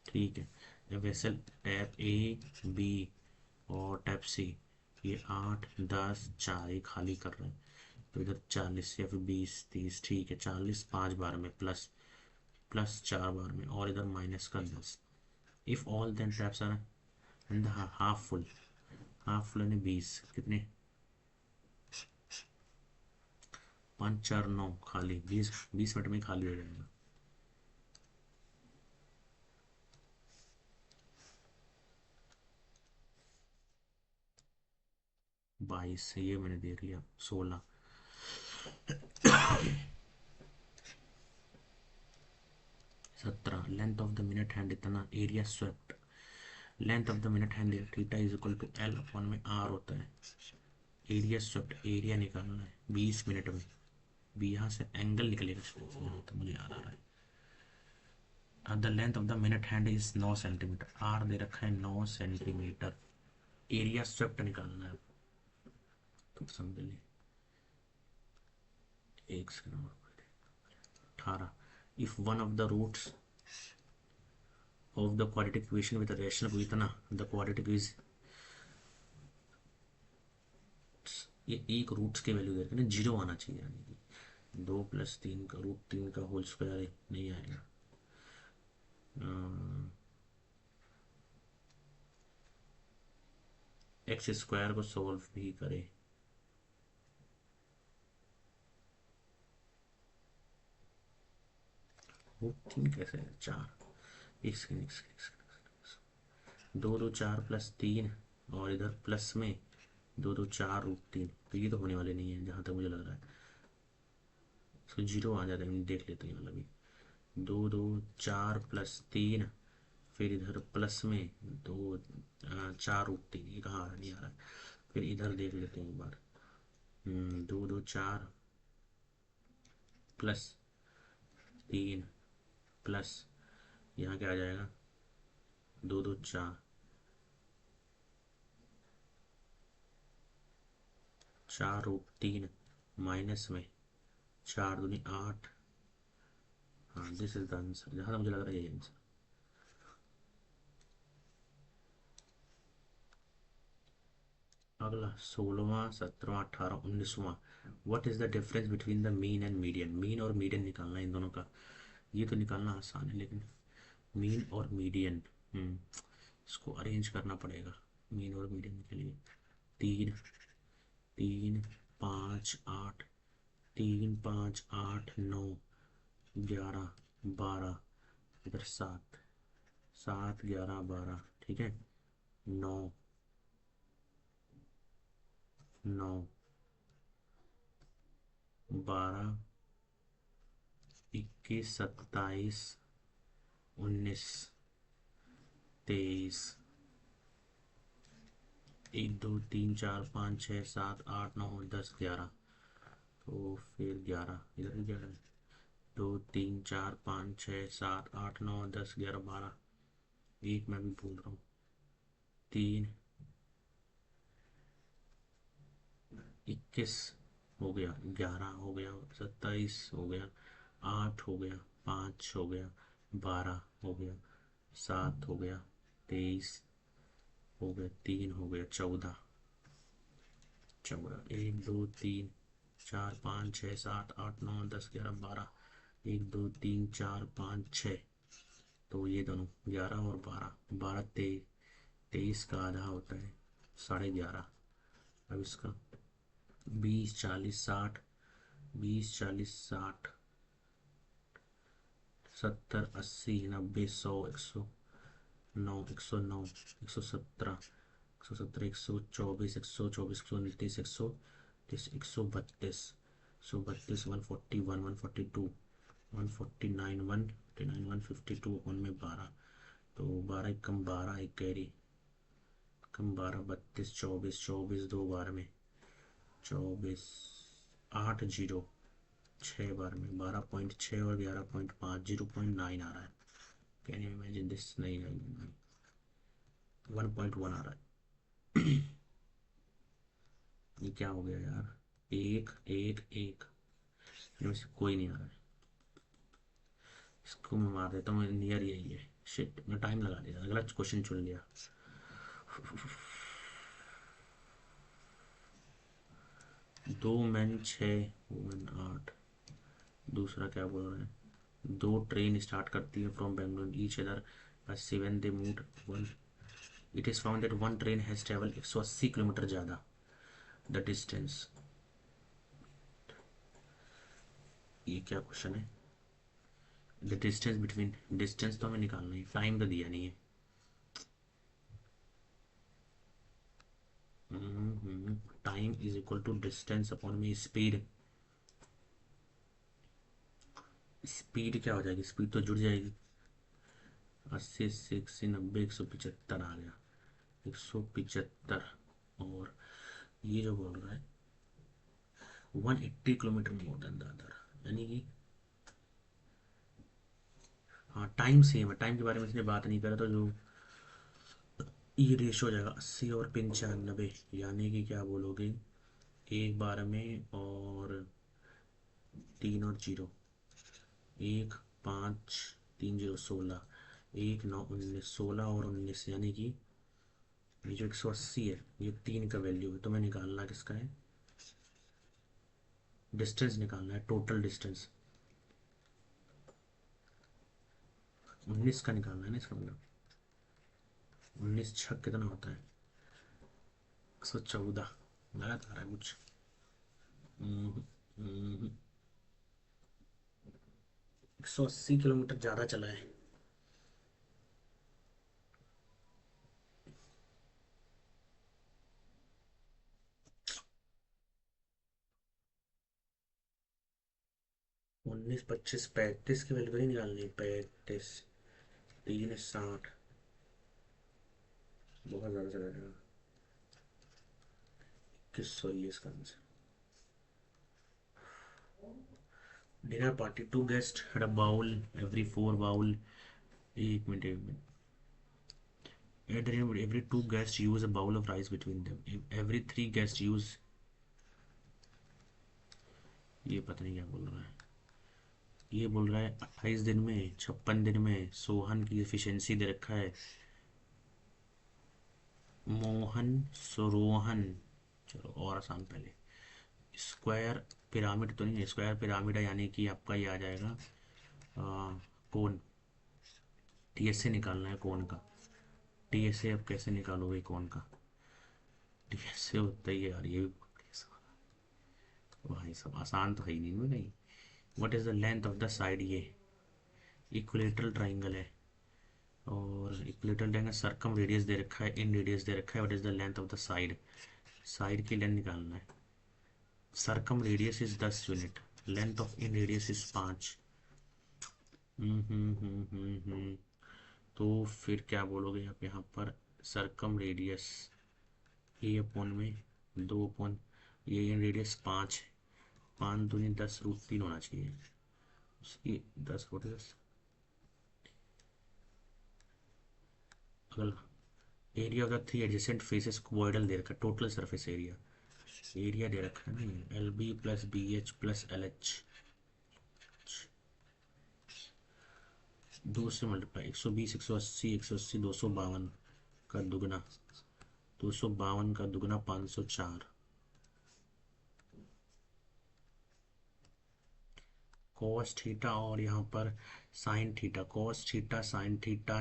ठीक है, वेसल टैप ए बी और टैप सी, ये 8 10 4 ये खाली कर रहे हैं, तो इधर 40 या फिर 20 30, ठीक है 40 5 बार में प्लस, प्लस 4 बार में, और इधर माइनस का 10। If all then taps are in the half full, half full यानी 20, कितने 5 4 9 खाली, 20 मिनट में खाली हो जाएगा। 22 ये मैंने देख लिया। 16 17, length of the minute hand इतना, area swept, length of the minute hand theta is equal to L upon में आर होता है। एरिया स्वेप्ट, एरिया निकालना है 20 मिनट में, भी यहाँ से एंगल निकलेगा, तो मुझे याद आ रहा है। The length of the minute hand is 9 centimetre, R दे रखा है 9 सेंटीमीटर, एरिया स्वेप्ट निकालना है, तो समझ ली। एक second, 18, if one of the roots of the quadratic equation with rational को इतना, द क्वाड्रेटिक इज, ये एक रूट्स के वैल्यू दे रखे ना, 0 आना चाहिए, यानी कि 2 + 3 का √3 का होल स्क्वायर नहीं आएगा। एक्स स्क्वायर को सॉल्व भी करे, √3 कैसे है 4, एक सेकंड एक सेकंड एक सेकंड, 2 2 4 + 3 और इधर प्लस में 2 2 4 √3, तो ये तो होने वाले नहीं है जहाँ तक मुझे लग रहा है, इसको 0 आ जाता है, देख लेते हैं, मतलब 2 2 4 + 3 फिर इधर प्लस में दो, 4√3, ये कहाँ नहीं आ रहा है। फिर इधर देख लेते हैं एक बार। 2 2 4 +3 प्लस, यहाँ क्या आ जाएगा, 2 2 4, 4√3 माइनस में 4 दूनी 8। हाँ, दिस इज द आंसर, जहाँ तक मुझे लग रहा है यही आंसर। अगला 16वां 17वां 18वां 19वां। What is the difference between the mean and median. Mean और मीडियन निकालना है इन दोनों का। ये तो निकालना आसान है, लेकिन मीन और मीडियन, इसको अरेंज करना पड़ेगा मीन और मीडियन के लिए। 3 3 5 8, 3 5 8 9 11 12, इधर 7 7 11 12, ठीक है। 9 9 12 21 27 19 23, 1 2 3 4 5 6 7 8 9 10 11। तो फिर 11, इधर भी 11 है। 2 3 4 5 6 7 8 9 10 11 12। एक मैं भी भूल रहा हूँ। 3 21 हो गया, 11 हो गया, 27 हो गया, 8 हो गया, 5 हो गया, 12 हो गया, 7 हो गया, 23 हो गया, 3 हो गया, 14। 14, 1 2 3 4 5 6 7 8 9 10 11 12। 1 2 3 4 5 6, तो ये दोनों 11 और 12, 12 23 का आधा होता है 11.5। अब इसका 20 40 60, 20 40 60 70 80 90 100 9 109 117 124 124 129 130 132 132 141 142 149 149 152 उनमें 12, तो 12 कम 12 एक कैरी, कम 12 32 24 24 दो बार में 24, 8 0 6 बार में 12.6 और 11.5, 0.9 आ रहा है। कैन यू इमेजिन दिस, नहीं नहीं, 1.1 आ रहा है। ये क्या हो गया यार, 1 1 1, इनमें से कोई नहीं आ रहा है। इसको मैं मार देता हूँ, नियर यही है। शिट, मैं टाइम लगा दिया, अगला क्वेश्चन चुन लिया। 2 मैन 6 वुमेन 8। दूसरा क्या बोल रहे हैं, 2 ट्रेन स्टार्ट करती है from Bangalore each other by 7 they move 1। It is found that 1 train has travel 180 kilometre ज़्यादा द डिस्टेंस। ये क्या क्वेश्चन है, द डिस्टेंस बिटवीन, डिस्टेंस तो हमें निकालना है, टाइम तो दिया नहीं है। Time is equal to distance upon में स्पीड। स्पीड क्या हो जाएगी, स्पीड तो जुड़ जाएगी। 80 80 80 90 175 आ गया, 175। और ये जो बोल रहा है 180 kilometre more than the other, यानी कि हाँ टाइम सेम है, टाइम के बारे में इसने बात नहीं करा, तो जो ये रेशो हो जाएगा 80 और 95, यानी कि क्या बोलोगे, एक बार में और 3 और 0, 1 5 3 0 16, 1 9 19, 16 और 19, यानी कि ये जो 180 है ये 3 का वैल्यू है, तो मैं निकालना किसका है, डिस्टेंस निकालना है, टोटल डिस्टेंस 19 का निकालना है ना, इसका मतलब 19 छक कितना होता है, 114। लगातार है कुछ। 180 किलोमीटर ज़्यादा चला है। 19 25 35 की वैल्यू नहीं निकालनी, 35 3 60 बहुत ज़्यादा चला जाएगा। 2100 ही है इसका answer. Dinner party, two guest had a bowl, every four bowl, एक मिनट एक minute, at the dinner every two guests use a bowl of rice between them, every three guests use, ये पता नहीं क्या बोल रहा है। ये बोल रहा है 28 दिन में, 56 दिन में सोहन की एफिशिएंसी दे रखा है, मोहन सुरोहन, चलो और आसान पहले, स्क्वायर पिरामिड तो नहीं है, स्क्वायर पिरामिड है यानी कि आपका ये आ जाएगा कोन, टीएसए निकालना है कोन का, टीएसए अब कैसे निकालोगे कोन का, टीएसए होता ही है यार, ये भी भाई सब आसान तो है ही नहीं नहीं। What is the length of the side, ये इक्विलेटरल ट्राइंगल है, और इक्विलेटरल ट्राइंगल सर्कम रेडियस दे रखा है, इन रेडियस दे रखा है, what is the length of the side, side की लेंथ निकालना है, circum radius is 10 unit, length of in radius is 5। तो फिर क्या बोलोगे आप यहाँ पर, सर्कम रेडियस ए अपॉन में 2 अपॉन, ये इन रेडियस 5 है, 5 दूनी 10 √3 होना चाहिए, उसकी 10 √10। अगला, area of the three adjacent faces cuboidal दे रखा है, टोटल सरफेस एरिया, एरिया दे रखा है नहीं, L B plus B H plus L H, 2 से मल्टीप्लाई, 120 180 180 252 का दुगना, 252 का दुगना 504, कॉस थीटा और यहाँ पर sine theta, cos theta sine theta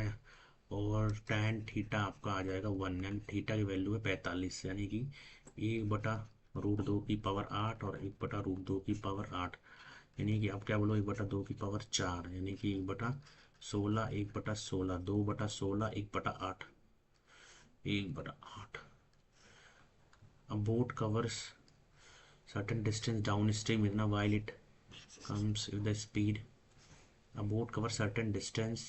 और टैन थीटा आपका आ जाएगा 1, यानी थीटा की वैल्यू है 45, यानी कि 1/√2 की पावर 8 और 1/√2 की पावर 8, यानी कि आप क्या बोलो 1/2 की पावर 4, यानी कि 1/16, 1/16, 2/16, 1/8, 1/8। अब boat covers certain distance downstream इतना while it comes with the speed, a boat covers certain distance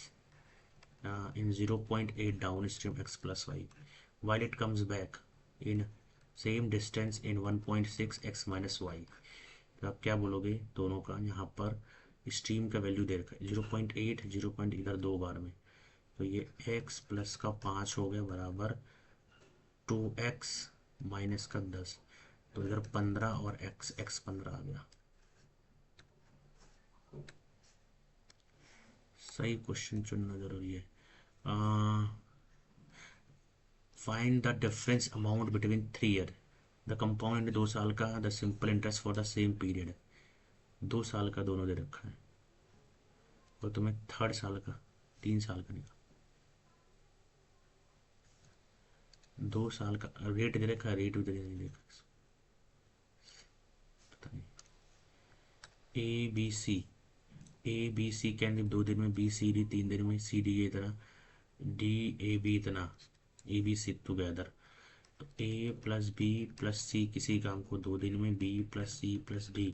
in 0.8 downstream x plus y while it comes back in same distance in 1.6 x minus y। तो आप क्या बोलोगे दोनों का, यहाँ पर स्ट्रीम का वैल्यू दे रखा है 0.8, 0. इधर 2 बार में, तो ये x प्लस का 5 हो गया बराबर 2x माइनस का 10, तो इधर 15 और x 15 आ गया। सही क्वेश्चन चुनना जरूरी है। Find the difference amount between 3 year, the compound 2 साल का, the simple interest for the same period, 2 साल का दोनों दे रखा है, और तुम्हें 3rd साल का 3 साल का निकाल, 2 साल का रेट दे रखा है, रेट भी दे रखा है, पता नहीं, ए बी सी कैन 2 दिन में, बी सी डी 3 दिन में, सी डी इतना, डी ए बी इतना, ए बी सी टुगेदर, तो A plus B plus C किसी काम को 2 दिन में, B plus C plus D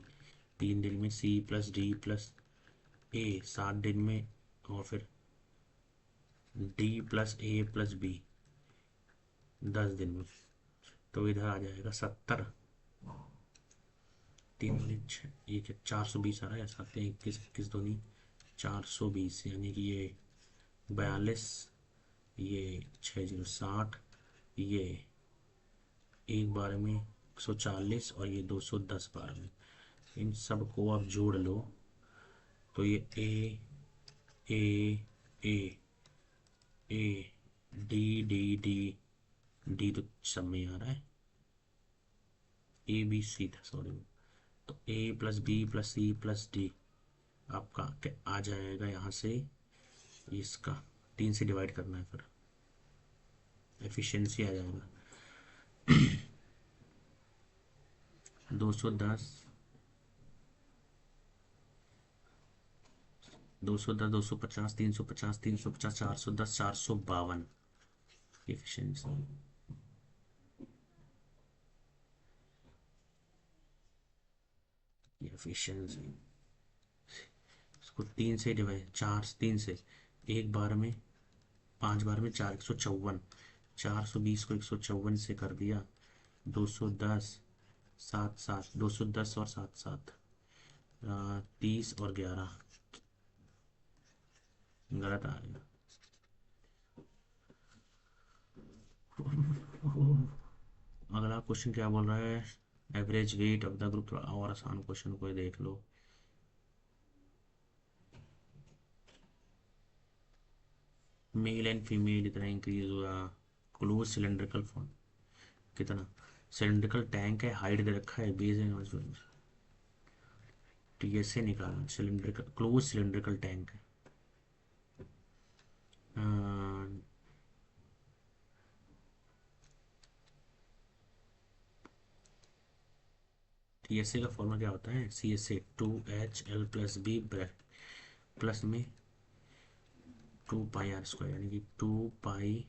3 दिन में, C plus D plus A 7 दिन में, और फिर D plus A plus B 10 दिन में, तो इधर आ जाएगा 70, 3 ये क्या 420 आ रहा है, 7 21 21 दूनी 420, यानी कि ये 42, ये 6060, ये एक बार में 140 और ये 210 बार में, इन सब को आप जोड़ लो तो ये A A A D D D D तो सब में आ रहा है, ए बी सी था सॉरी, तो A plus B plus C plus D आपका आ जाएगा यहाँ से, इसका 3 से डिवाइड करना है, फिर एफिशिएंसी आ जाएगा 210 210 250 350 350 410 452 एफिशिएंसी, एफिशिएंसी इसको 3 से डिवाइड, 4 3 से, एक बार में 5 बार में 4 154, 420 को 154 से कर दिया, 210, 7 7, 210 और 7 7, 30 और 11, गलत आ गया। अगला क्वेश्चन क्या बोल रहा है, average weight of the group. थोड़ा और आसान क्वेश्चन कोई देख लो। मेल एंड फीमेल इतना इंक्रीज हुआ। क्लोज सिलेंड्रिकल फॉर्म कितना, सिलेंड्रिकल टैंक है, हाइट दे रखा है, बेस टीएसए निकालना, सिलेंड्रिकल क्लोज सिलेंड्रिकल टैंक है। टीएसए का फॉर्मूला क्या होता है, CSA 2HL+B प्लस में 2πr², यानी कि 2π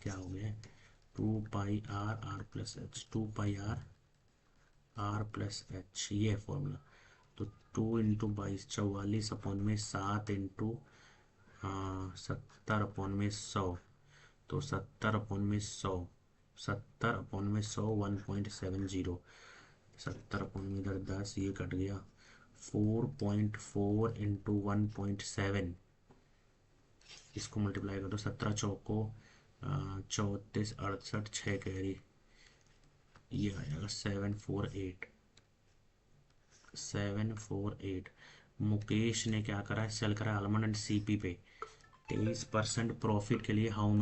क्या हो गया, 2πr+H, 2πr+R+H, ये है फॉर्मूला। तो 2 × 22, 44/, 7 × 70/100, तो 70/100, 70/100 1.70, 70/10, ये कट गया, 4.4 × 1.7, इसको मल्टीप्लाई कर दो, 17 चौको 34, 68, 6 कैरी, ये आ जाएगा 748, 748। मुकेश ने क्या करा है, सेल करा आलमंड एंड CP पे 23% प्रॉफिट के लिए, how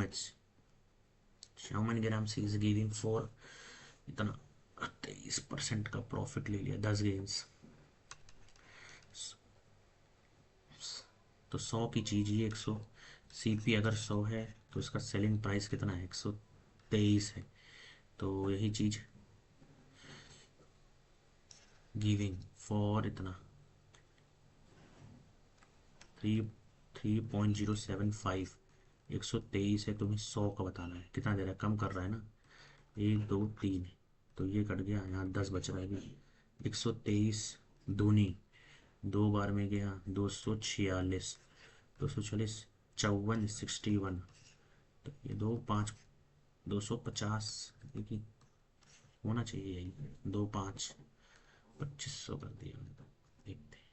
many grams he is giving for, इतना 23% का प्रॉफिट ले लिया, 10 गेम्स। तो 100 की चीज ये 100, CP अगर 100 है तो इसका सेलिंग प्राइस कितना है, 123 है। तो यही चीज गिविंग फॉर इतना 3.075, 123 है, तुम्हें 100 का बताना है, कितना दे रहा है, कम कर रहा है ना, 1 2 3, तो ये कट गया, यहाँ 10 बच रहा है अभी, 123 दूनी 2 बार में गया, 246, 240, 54, 61, तो ये 2 5, 250, देखिए होना चाहिए यही, 2 5, 2500 कर दिया। देखते हैं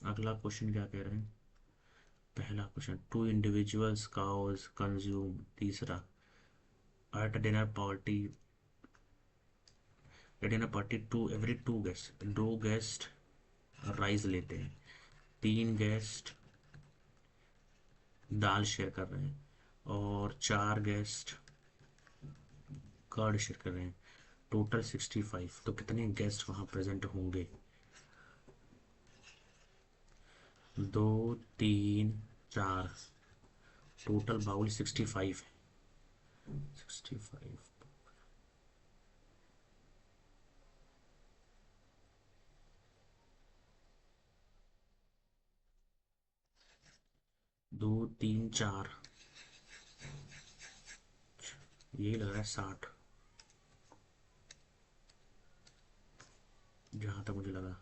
अगला क्वेश्चन क्या कह रहे हैं। पहला क्वेश्चन, 2 इंडिविजुअल्स काउज कंज्यूम, तीसरा, at dinner party to every 2 guest, 2 guest rice लेते हैं, 3 गेस्ट दाल शेयर कर रहे हैं, और 4 गेस्ट कर्ड शेयर कर रहे हैं, टोटल 65। तो कितने गेस्ट वहाँ प्रेजेंट होंगे, 2 3 4, टोटल बाउल 65 है, 65, 2 3 4, ये लग रहा है 60, जहाँ तक मुझे लगा।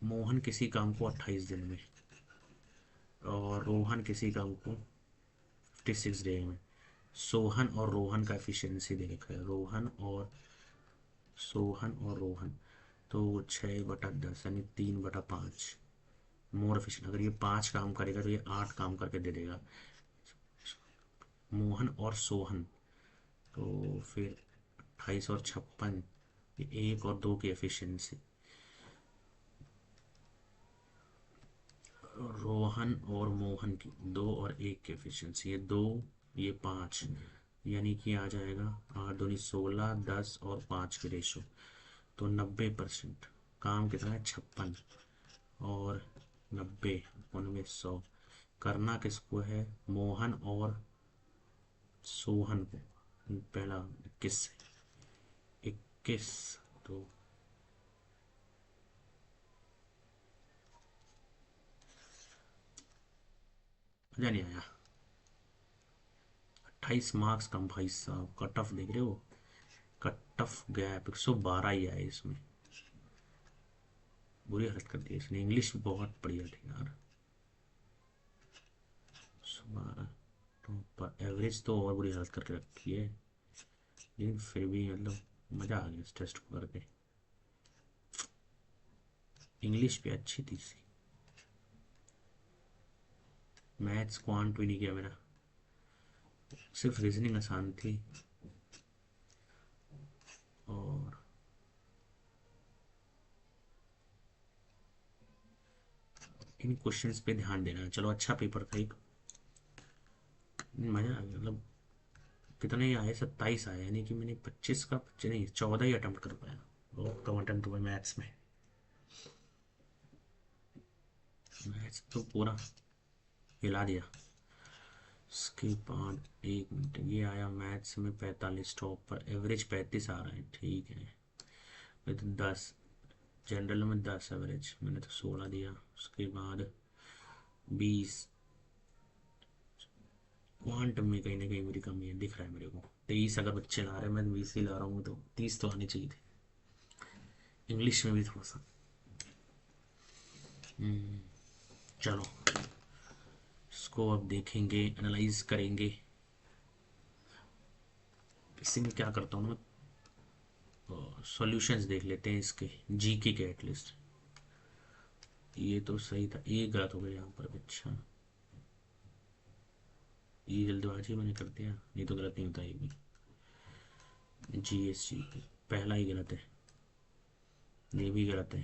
मोहन किसी काम को 28 दिन में, और रोहन किसी काम को 56 डे में। सोहन और रोहन का एफिशिएंसी दे रखा है, सोहन और रोहन, तो 6/10 यानी 3/5 मोर एफिशिएंट। अगर ये 5 काम करेगा तो ये 8 काम करके दे देगा, मोहन और सोहन। तो फिर 28 और 56, ये 1 और 2 की एफिशिएंसी, रोहन और मोहन की 2 और 1 की एफिशिएंसी, ये 2, ये 5, यानी कि आ जाएगा 8 दूनी 16, 10 और 5 के रेशो, तो 90%। काम कितना है, 56, और 90 उनमें 100, करना किसको है, मोहन और सोहन को। पहला 21 से 21, तो मजा नहीं आया, 28 मार्क्स कम भाई साहब, कट ऑफ देख रहे हो, कट ऑफ गैप 112 ही आए इसमें, बुरी हालत कर दी इसने। इंग्लिश बहुत बढ़िया थी यार। 12 टॉपर। एवरेज तो और बुरी हालत करके रखी है, लेकिन फिर भी मतलब मज़ा आ गया इस टेस्ट को करके। इंग्लिश भी अच्छी थी सी। मैथ्स क्वांट भी नहीं किया मेरा, सिर्फ रीजनिंग आसान थी। और इन क्वेश्चंस पे ध्यान देना। चलो अच्छा पेपर था एक, मज़ा आ गया। मतलब कितने ही आए, 27 आए, यानी कि मैंने 25 का 25 नहीं 14 ही अटेम्प्ट कर पाया। वो कम अटेम्प्ट हुए मैथ्स में। मैथ्स तो पूरा हिला दिया। उसके बाद एक मिनट, ये आया मैथ्स में 45 टॉप पर, एवरेज 35 आ रहा है, ठीक है। फिर तो 10, जनरल में 10 एवरेज, मैंने तो 16 दिया। उसके बाद 20, क्वांट में कहीं ना कहीं मेरी कमी है, दिख रहा है मेरे को। 23 अगर बच्चे ला रहे हैं, मैं 20 ही ला रहा हूँ, तो 30 तो आनी चाहिए थी। इंग्लिश में भी थोड़ा सा। चलो इसको अब देखेंगे, एनालाइज करेंगे। इसी में क्या करता हूँ मैं, सॉल्यूशंस देख लेते हैं इसके, जीके के एटलीस्ट। ये तो सही था, ये गलत हो गया यहाँ पर भी। अच्छा, ये जल्दबाजी मैंने कर दिया, नहीं तो गलत नहीं होता ये भी। जीएसटी पहला ही गलत है, ये भी गलत है।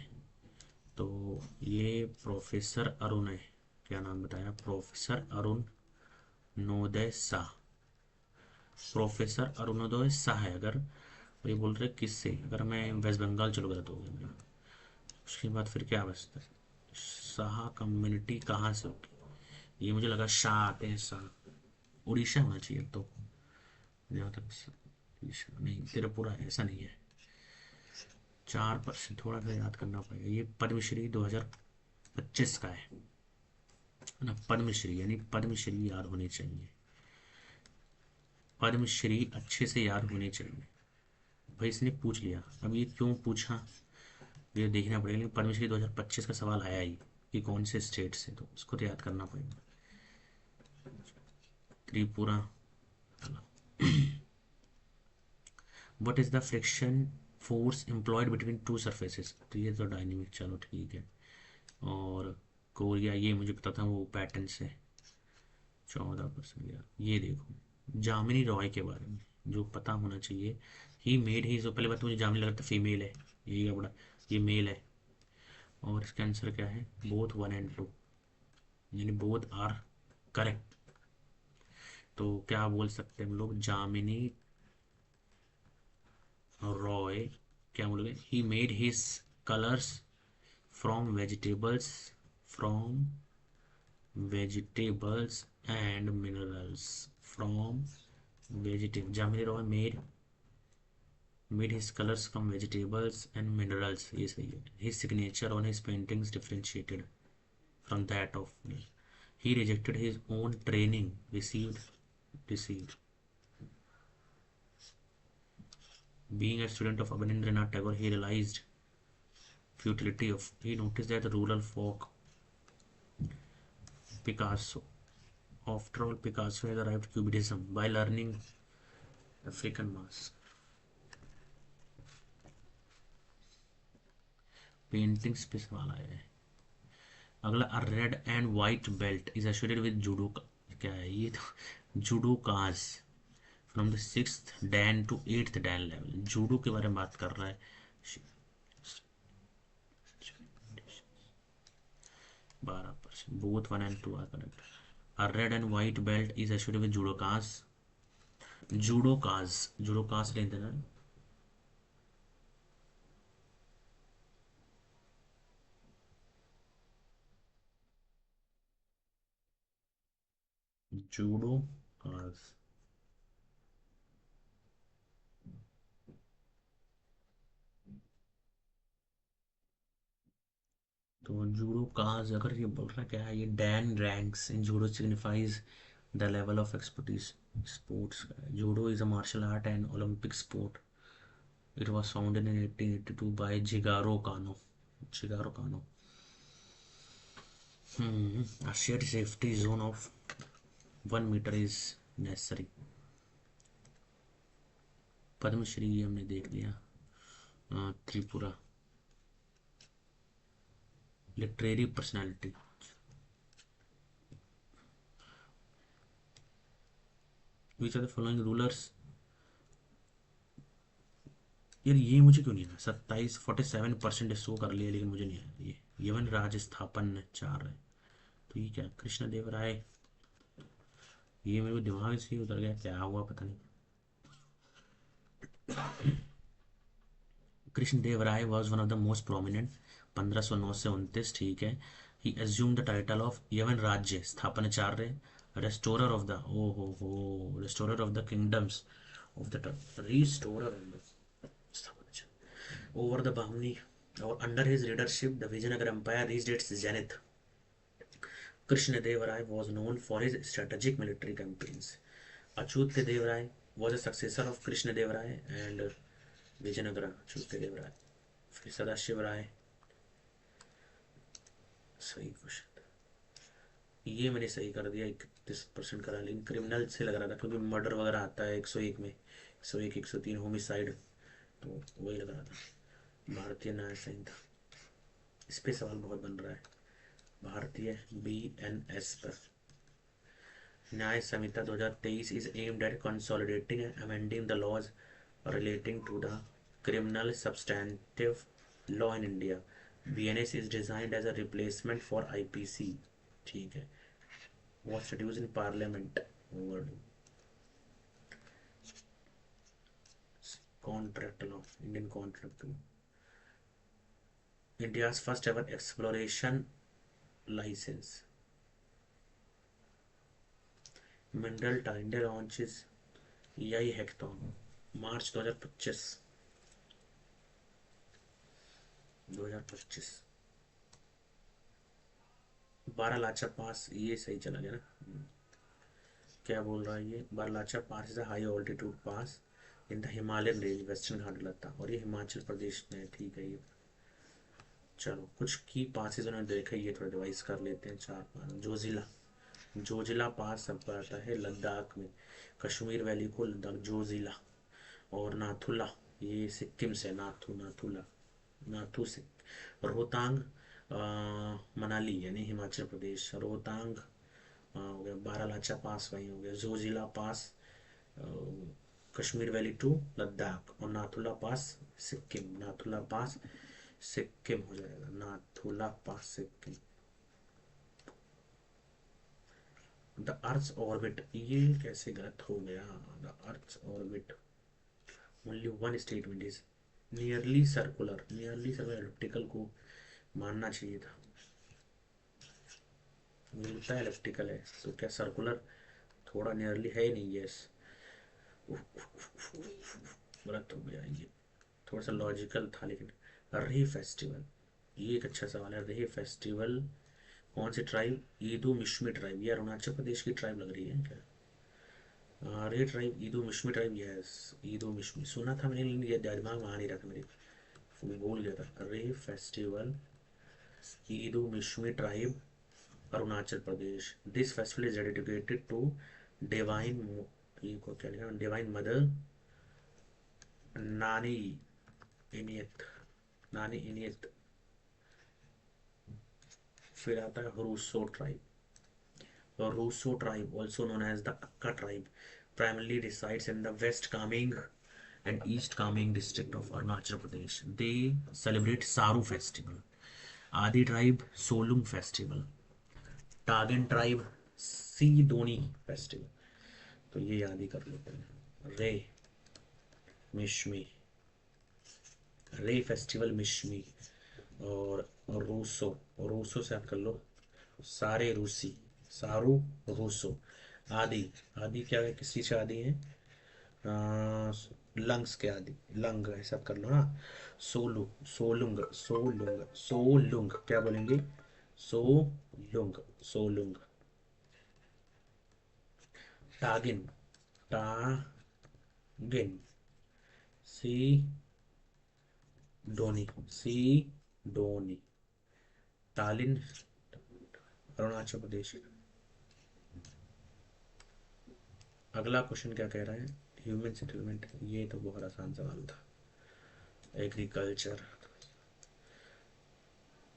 तो ये प्रोफेसर अरुण है, क्या नाम बताया, प्रोफेसर अरुण नोदय शाह। प्रोफेसर अरुणोदय शाह है। अगर ये बोल रहे किससे, अगर मैं वेस्ट बंगाल, चलो गलत हो गया मेरा। उसके बाद फिर क्या बचता है, शाह कम्युनिटी कहाँ से होगी, ये मुझे लगा शाह आते हैं शाह, उड़ीसा होना चाहिए तो, जहाँ तक उड़ीसा नहीं, त्रिपुरा ऐसा नहीं है। 4% थोड़ा सा याद करना पड़ेगा। ये पद्मश्री 2025 का है ना, पद्मश्री यानी पद्मश्री याद होनी चाहिए, पद्मश्री अच्छे से याद होनी चाहिए। भाई इसने पूछ लिया, अब ये क्यों पूछा ये देखना पड़ेगा, लेकिन पद्मश्री 2025 का सवाल आया ही कि कौन से स्टेट से, तो उसको तो याद करना पड़ेगा। Tripura. What is the friction force employed between two surfaces, तो ये तो डायनेमिक, चलो ठीक है। और कोरिया, ये मुझे पता था, वो पैटर्न से 14% गया। ये देखो जामिनी रॉय के बारे में जो पता होना चाहिए, ही मेड ही, जो पहले बात तो मुझे जामिनी लगा था फीमेल है, ये बड़ा, ये मेल है। और इसका आंसर क्या है, बोथ 1 and 2, यानी बोथ आर करेक्ट। तो क्या बोल सकते हैं हम लोग, जामिनी रॉय, क्या बोलोगे, ही made his colours from vegetables, from vegetables and minerals, from vegetable, Jamini Roy made his colors from vegetables and minerals. ये सही है। His signature on his paintings differentiated from that of me. He rejected his own training, received. Being a student of Abanindranath Tagore, he realized futility of. He noticed that the rural folk, Picasso. After all, Picasso had arrived Cubism by learning African mask. Paintings पे सवाल आया है। अगला, a red and white belt is associated with judo, क्या है ये, तो judo cause from the 6th dan to 8th dan level, judo के बारे में बात कर रहा है। 12%, both 1 and 2 are correct. A red and white belt is associated with judokas, judokas ले देना, जूडोकास। तो जूडो काज, अगर ये बोल रहा क्या है, ये dan ranks in judo signifies the level of expertise sports. Judo is a martial art and Olympic sport. It was founded in 1882 by Jigoro Kano, Jigoro Kano. A shared safety zone of 1 metre is necessary. Padmashri ये हमने देख लिया। Tripura literary personality. Which are the following rulers. यार ये मुझे क्यों नहीं है, 47 शो कर लिया लेकिन मुझे नहीं है ये। यवन राज स्थापन 4 है, तो ये क्या कृष्ण देव राय। ये मेरे को दिमाग से ही उतर गया, क्या हुआ पता नहीं। Krishna Deva Raya was one of the most prominent, 1509 से 29, ठीक है। He assume the title of Yavana Rajya Sthapanacharya, restorer of the, ओ हो restorer of the kingdoms of the, restorer over the Bahmani, or under his leadership the Vijayanagar Empire reached its zenith. Krishna Deva Rai was known for his strategic military campaigns. Achyuta Deva Rai was a successor of Krishna Deva Rai and Vijayanagara Achyuta Deva Rai. फिर सदाशिव राय, सही क्वेश्चन, ये मैंने सही कर दिया, 31% करा, लेकिन क्रिमिनल से लग रहा था क्योंकि मर्डर वगैरह आता है 101 में, 101 103 होमिसाइड, तो वही लग रहा था। भारतीय न्याय संहिता, इस पे सवाल बहुत बन रहा है। भारतीय BNS पर न्याय संहिता 2023 is aimed at consolidating and amending the laws relating to the criminal substantive law in India. BNS is designed as a replacement for IPC, ठीक है, was introduced in Parliament. Contract law, Indian contract law. India's first ever exploration license. Mineral India launches EI Hackathon मार्च 2025। बारालाचा पास, ये सही चला गया ना। क्या बोल रहा है ये, Baralacha pass is a high altitude pass in the Himalayan range western Ghat Ladakh, और ये हिमाचल प्रदेश में है, ठीक है ये। चलो कुछ की पासिस उन्होंने देखा, ये थोड़ा डिवाइस कर लेते हैं। 4 जोजिला, जोजिला पास सब आता है लद्दाख में, कश्मीर वैली को लद्दाख जोजिला, और नाथुला ये सिक्किम से, नाथुला नाथू से। रोहतांग मनाली यानी हिमाचल प्रदेश, रोहतांग हो गया, बारालाचा पास वहीं हो गया, जोजिला पास कश्मीर वैली टू लद्दाख, और नाथुला पास सिक्किम, नाथुला पास सिक्किम हो जाएगा, नाथुला पास सिक्किम। द अर्थ ऑर्बिट, ये कैसे गलत हो गया, the earth orbit only one statement is nearly circular, nearly circular, elliptical को मानना चाहिए था, मिलता है एलिप्टिकल है, तो क्या सर्कुलर थोड़ा नियरली है नहीं, यस गलत हो गया ये, थोड़ा सा लॉजिकल था लेकिन। रे फेस्टिवल, ये एक अच्छा सवाल है। रे फेस्टिवल कौन सी ट्राइब, ईदू मिश्मी ट्राइब, ये अरुणाचल प्रदेश की ट्राइब लग रही है क्या। रे tribe, ईदू Mishmi tribe, yes ईदू Mishmi सुना था मैंने, लेकिन ये दिमाग में आ नहीं रहा था मेरे, मैं भूल गया था। Reh festival Idu Mishmi tribe Arunachal Pradesh. This festival is dedicated to divine, ये को क्या लिखा, डिवाइन मदर नानी इनियत, नानी इनियत। फिर आता है Hruso tribe, Hruso tribe also known as the Aka tribe primarily resides in the West Kameng and East Kameng district of Arunachal Pradesh. They celebrate Saru festival. Adi tribe Solung festival. Tagan tribe Sidoni festival. तो ये याद ही कर लेते हैं। रे मिश्मी, रे फेस्टिवल मिश्मी, और रूसो, रूसो से याद कर लो सारे रूसी, सारू रूसो। आदि, आदि क्या है, किस चीज आदि है, लंग्स के आदि, लंग ऐसा कर लो ना। सोलू, सोलुंग, सोलुंग, सोलुंग क्या बोलेंगे, सोलुंग, सोलुंग। टागिन, टागिन, सी डोनी, सी डोनी। तालिन अरुणाचल प्रदेश। अगला क्वेश्चन क्या कह रहा है, ह्यूमन सेटलमेंट, ये तो बहुत आसान सवाल था। एग्रीकल्चर,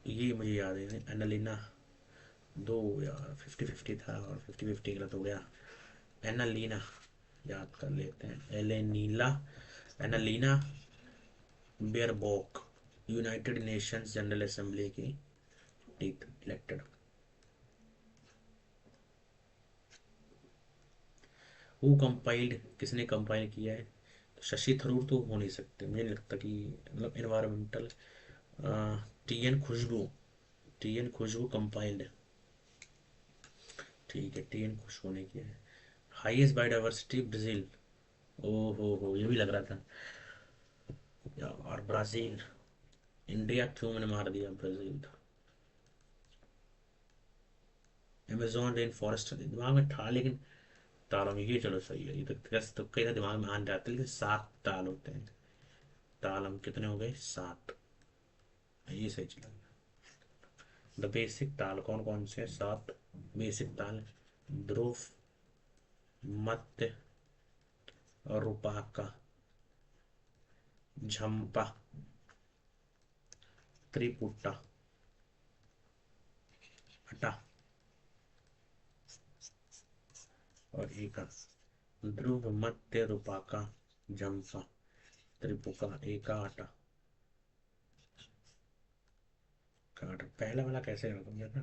ये मुझे याद है, एनालिना, दो यार, 50-50 था और 50-50 गलत हो गया। एनालिना, याद कर लेते हैं, एलेनीला, Annalena Baerbock, United Nations General Assembly की इलेक्टेड। हु कंपाइल्ड, किसने कंपाइल किया है, तो शशि थरूर तो हो नहीं सकते, मुझे नहीं लगता कि, मतलब इन्वायरमेंटल, टी एन खुशबू, टी एन खुशबू कंपाइल्ड, ठीक है, टी एन खुशबू ने किया है। हाईएस्ट बायोडाइवर्सिटी ब्राजील, ओ हो, ये भी लग रहा था यार, ब्राजील, इंडिया क्यों मैंने मार दिया ब्राजील था। अमेजोन रेन फॉरेस्ट दिमाग में था, लेकिन तालों में, ये चलो सही है, ये तो कैसे तो कई दिमाग में आन जाते हैं, लेकिन 7 ताल होते हैं। ताल हम कितने हो गए, 7, ये सही चला। द बेसिक ताल कौन कौन से, 7 बेसिक ताल, ध्रुव, मध्य, रूपाका, झंपा, त्रिपुटा, अटा और एका। ध्रुव, मध्य, रूपाका, झंपा, त्रिपुका, एका, अटा, काट। पहला वाला कैसे रखूंगा था,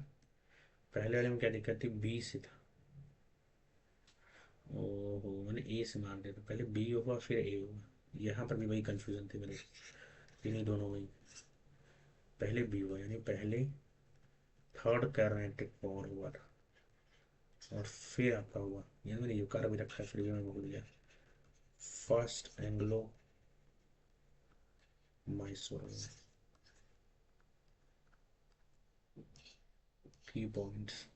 पहले वाले में क्या दिक्कत थी, बी से था। ओहो, मैंने ए से मान दिया था, पहले बी होगा फिर ए होगा, यहाँ पर भी वही कंफ्यूजन थी मेरे, इन्हीं दोनों में ही। पहले बी हुआ, यानी पहले थर्ड कैरोनेटिक वॉर हुआ था, और फिर आपका हुआ, यानी मैंने युकार भी रखा है, फिर भी मैं भूल गया। फर्स्ट एंग्लो मैसूर, की पॉइंट्स,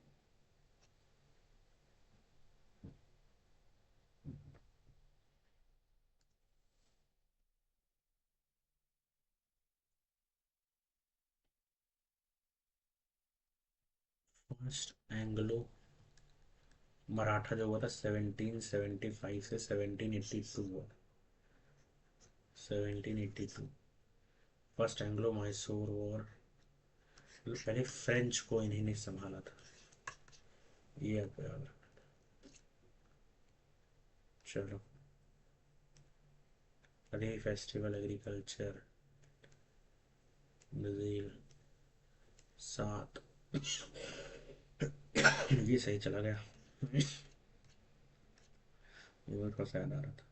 फर्स्ट एंग्लो मराठा जो हुआ था 1775 से 1782 हुआ, 1782। फर्स्ट एंग्लो मैसूर वॉर, पहले फ्रेंच को इन्हीं संभाला था, ये आपको याद रखना। चलो, अरे फेस्टिवल, एग्रीकल्चर, ब्राजील, 7, ये सही चला गया, ये थोड़ा सा याद आ रहा था।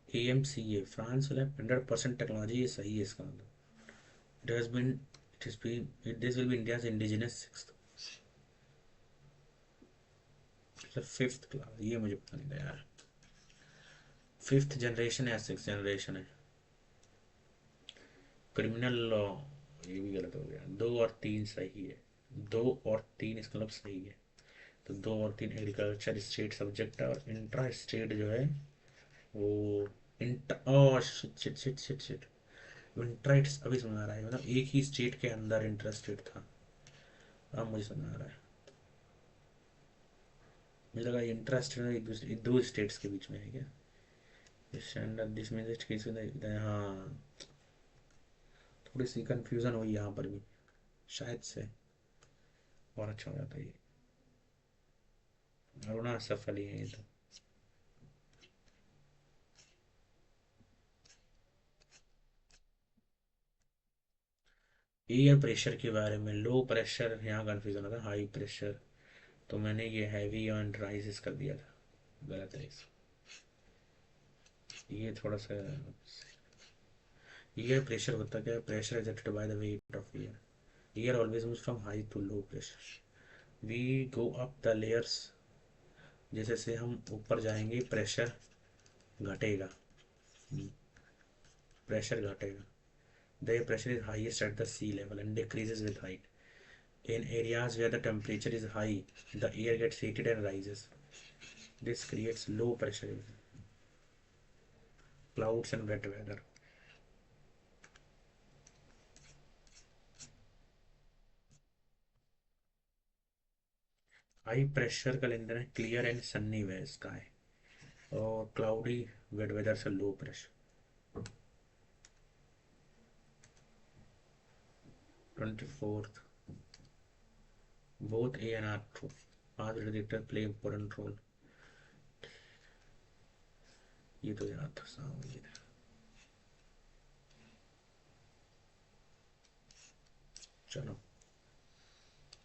AMCA, फ्रांस लैब 100% टेक्नोलॉजी, ये सही है इसका मतलब। It has been, it is been, this will be India's indigenous sixth, मतलब 5th क्लास, ये मुझे पता नहीं था यार। 5th जनरेशन या 6th जनरेशन है। क्रिमिनल लॉ, ये भी गलत हो गया, 2 और 3 सही है, 2 और 3 इसका मतलब सही है। तो 2 और 3 एग्रीकल्चर स्टेट सब्जेक्ट है, और इंट्रा स्टेट जो है वो, inter, oh shit shit shit shit shit, इंट्राइट्स अभी समझ आ रहा है, मतलब एक ही स्टेट के अंदर इंट्रा स्टेट था, अब मुझे समझ आ रहा है। मुझे लगा इंट्रा स्टेट एक दूसरे, दो स्टेट्स के बीच में है क्या, दिस मींस केस, हाँ, थोड़ी सी कंफ्यूजन हुई यहाँ पर भी, शायद से, और अच्छा हो जाता ये। अरुणा सफल ही है ये तो। एयर प्रेशर के बारे में, लो प्रेशर यहाँ कंफ्यूजन होता है, हाई प्रेशर, तो मैंने ये हैवी एंड राइजेस कर दिया था, गलत है ये थोड़ा सा। एयर प्रेशर होता क्या है, pressure is by the weight of air, air always moves from high to low pressure, we go up the layers, जैसे से हम ऊपर जाएंगे प्रेशर घटेगा, प्रेशर घटेगा, the pressure is highest at the sea level and decreases with height, in areas where the temperature is high the air gets heated and rises, this creates low pressure clouds and wet weather। High pressure का लेन देन है clear and Sunny way sky, और क्लाउडी वेट वेदर से low pressure. 24th, both A and R true. Past predictors play important role. ये तो याद था साहब ये था। चलो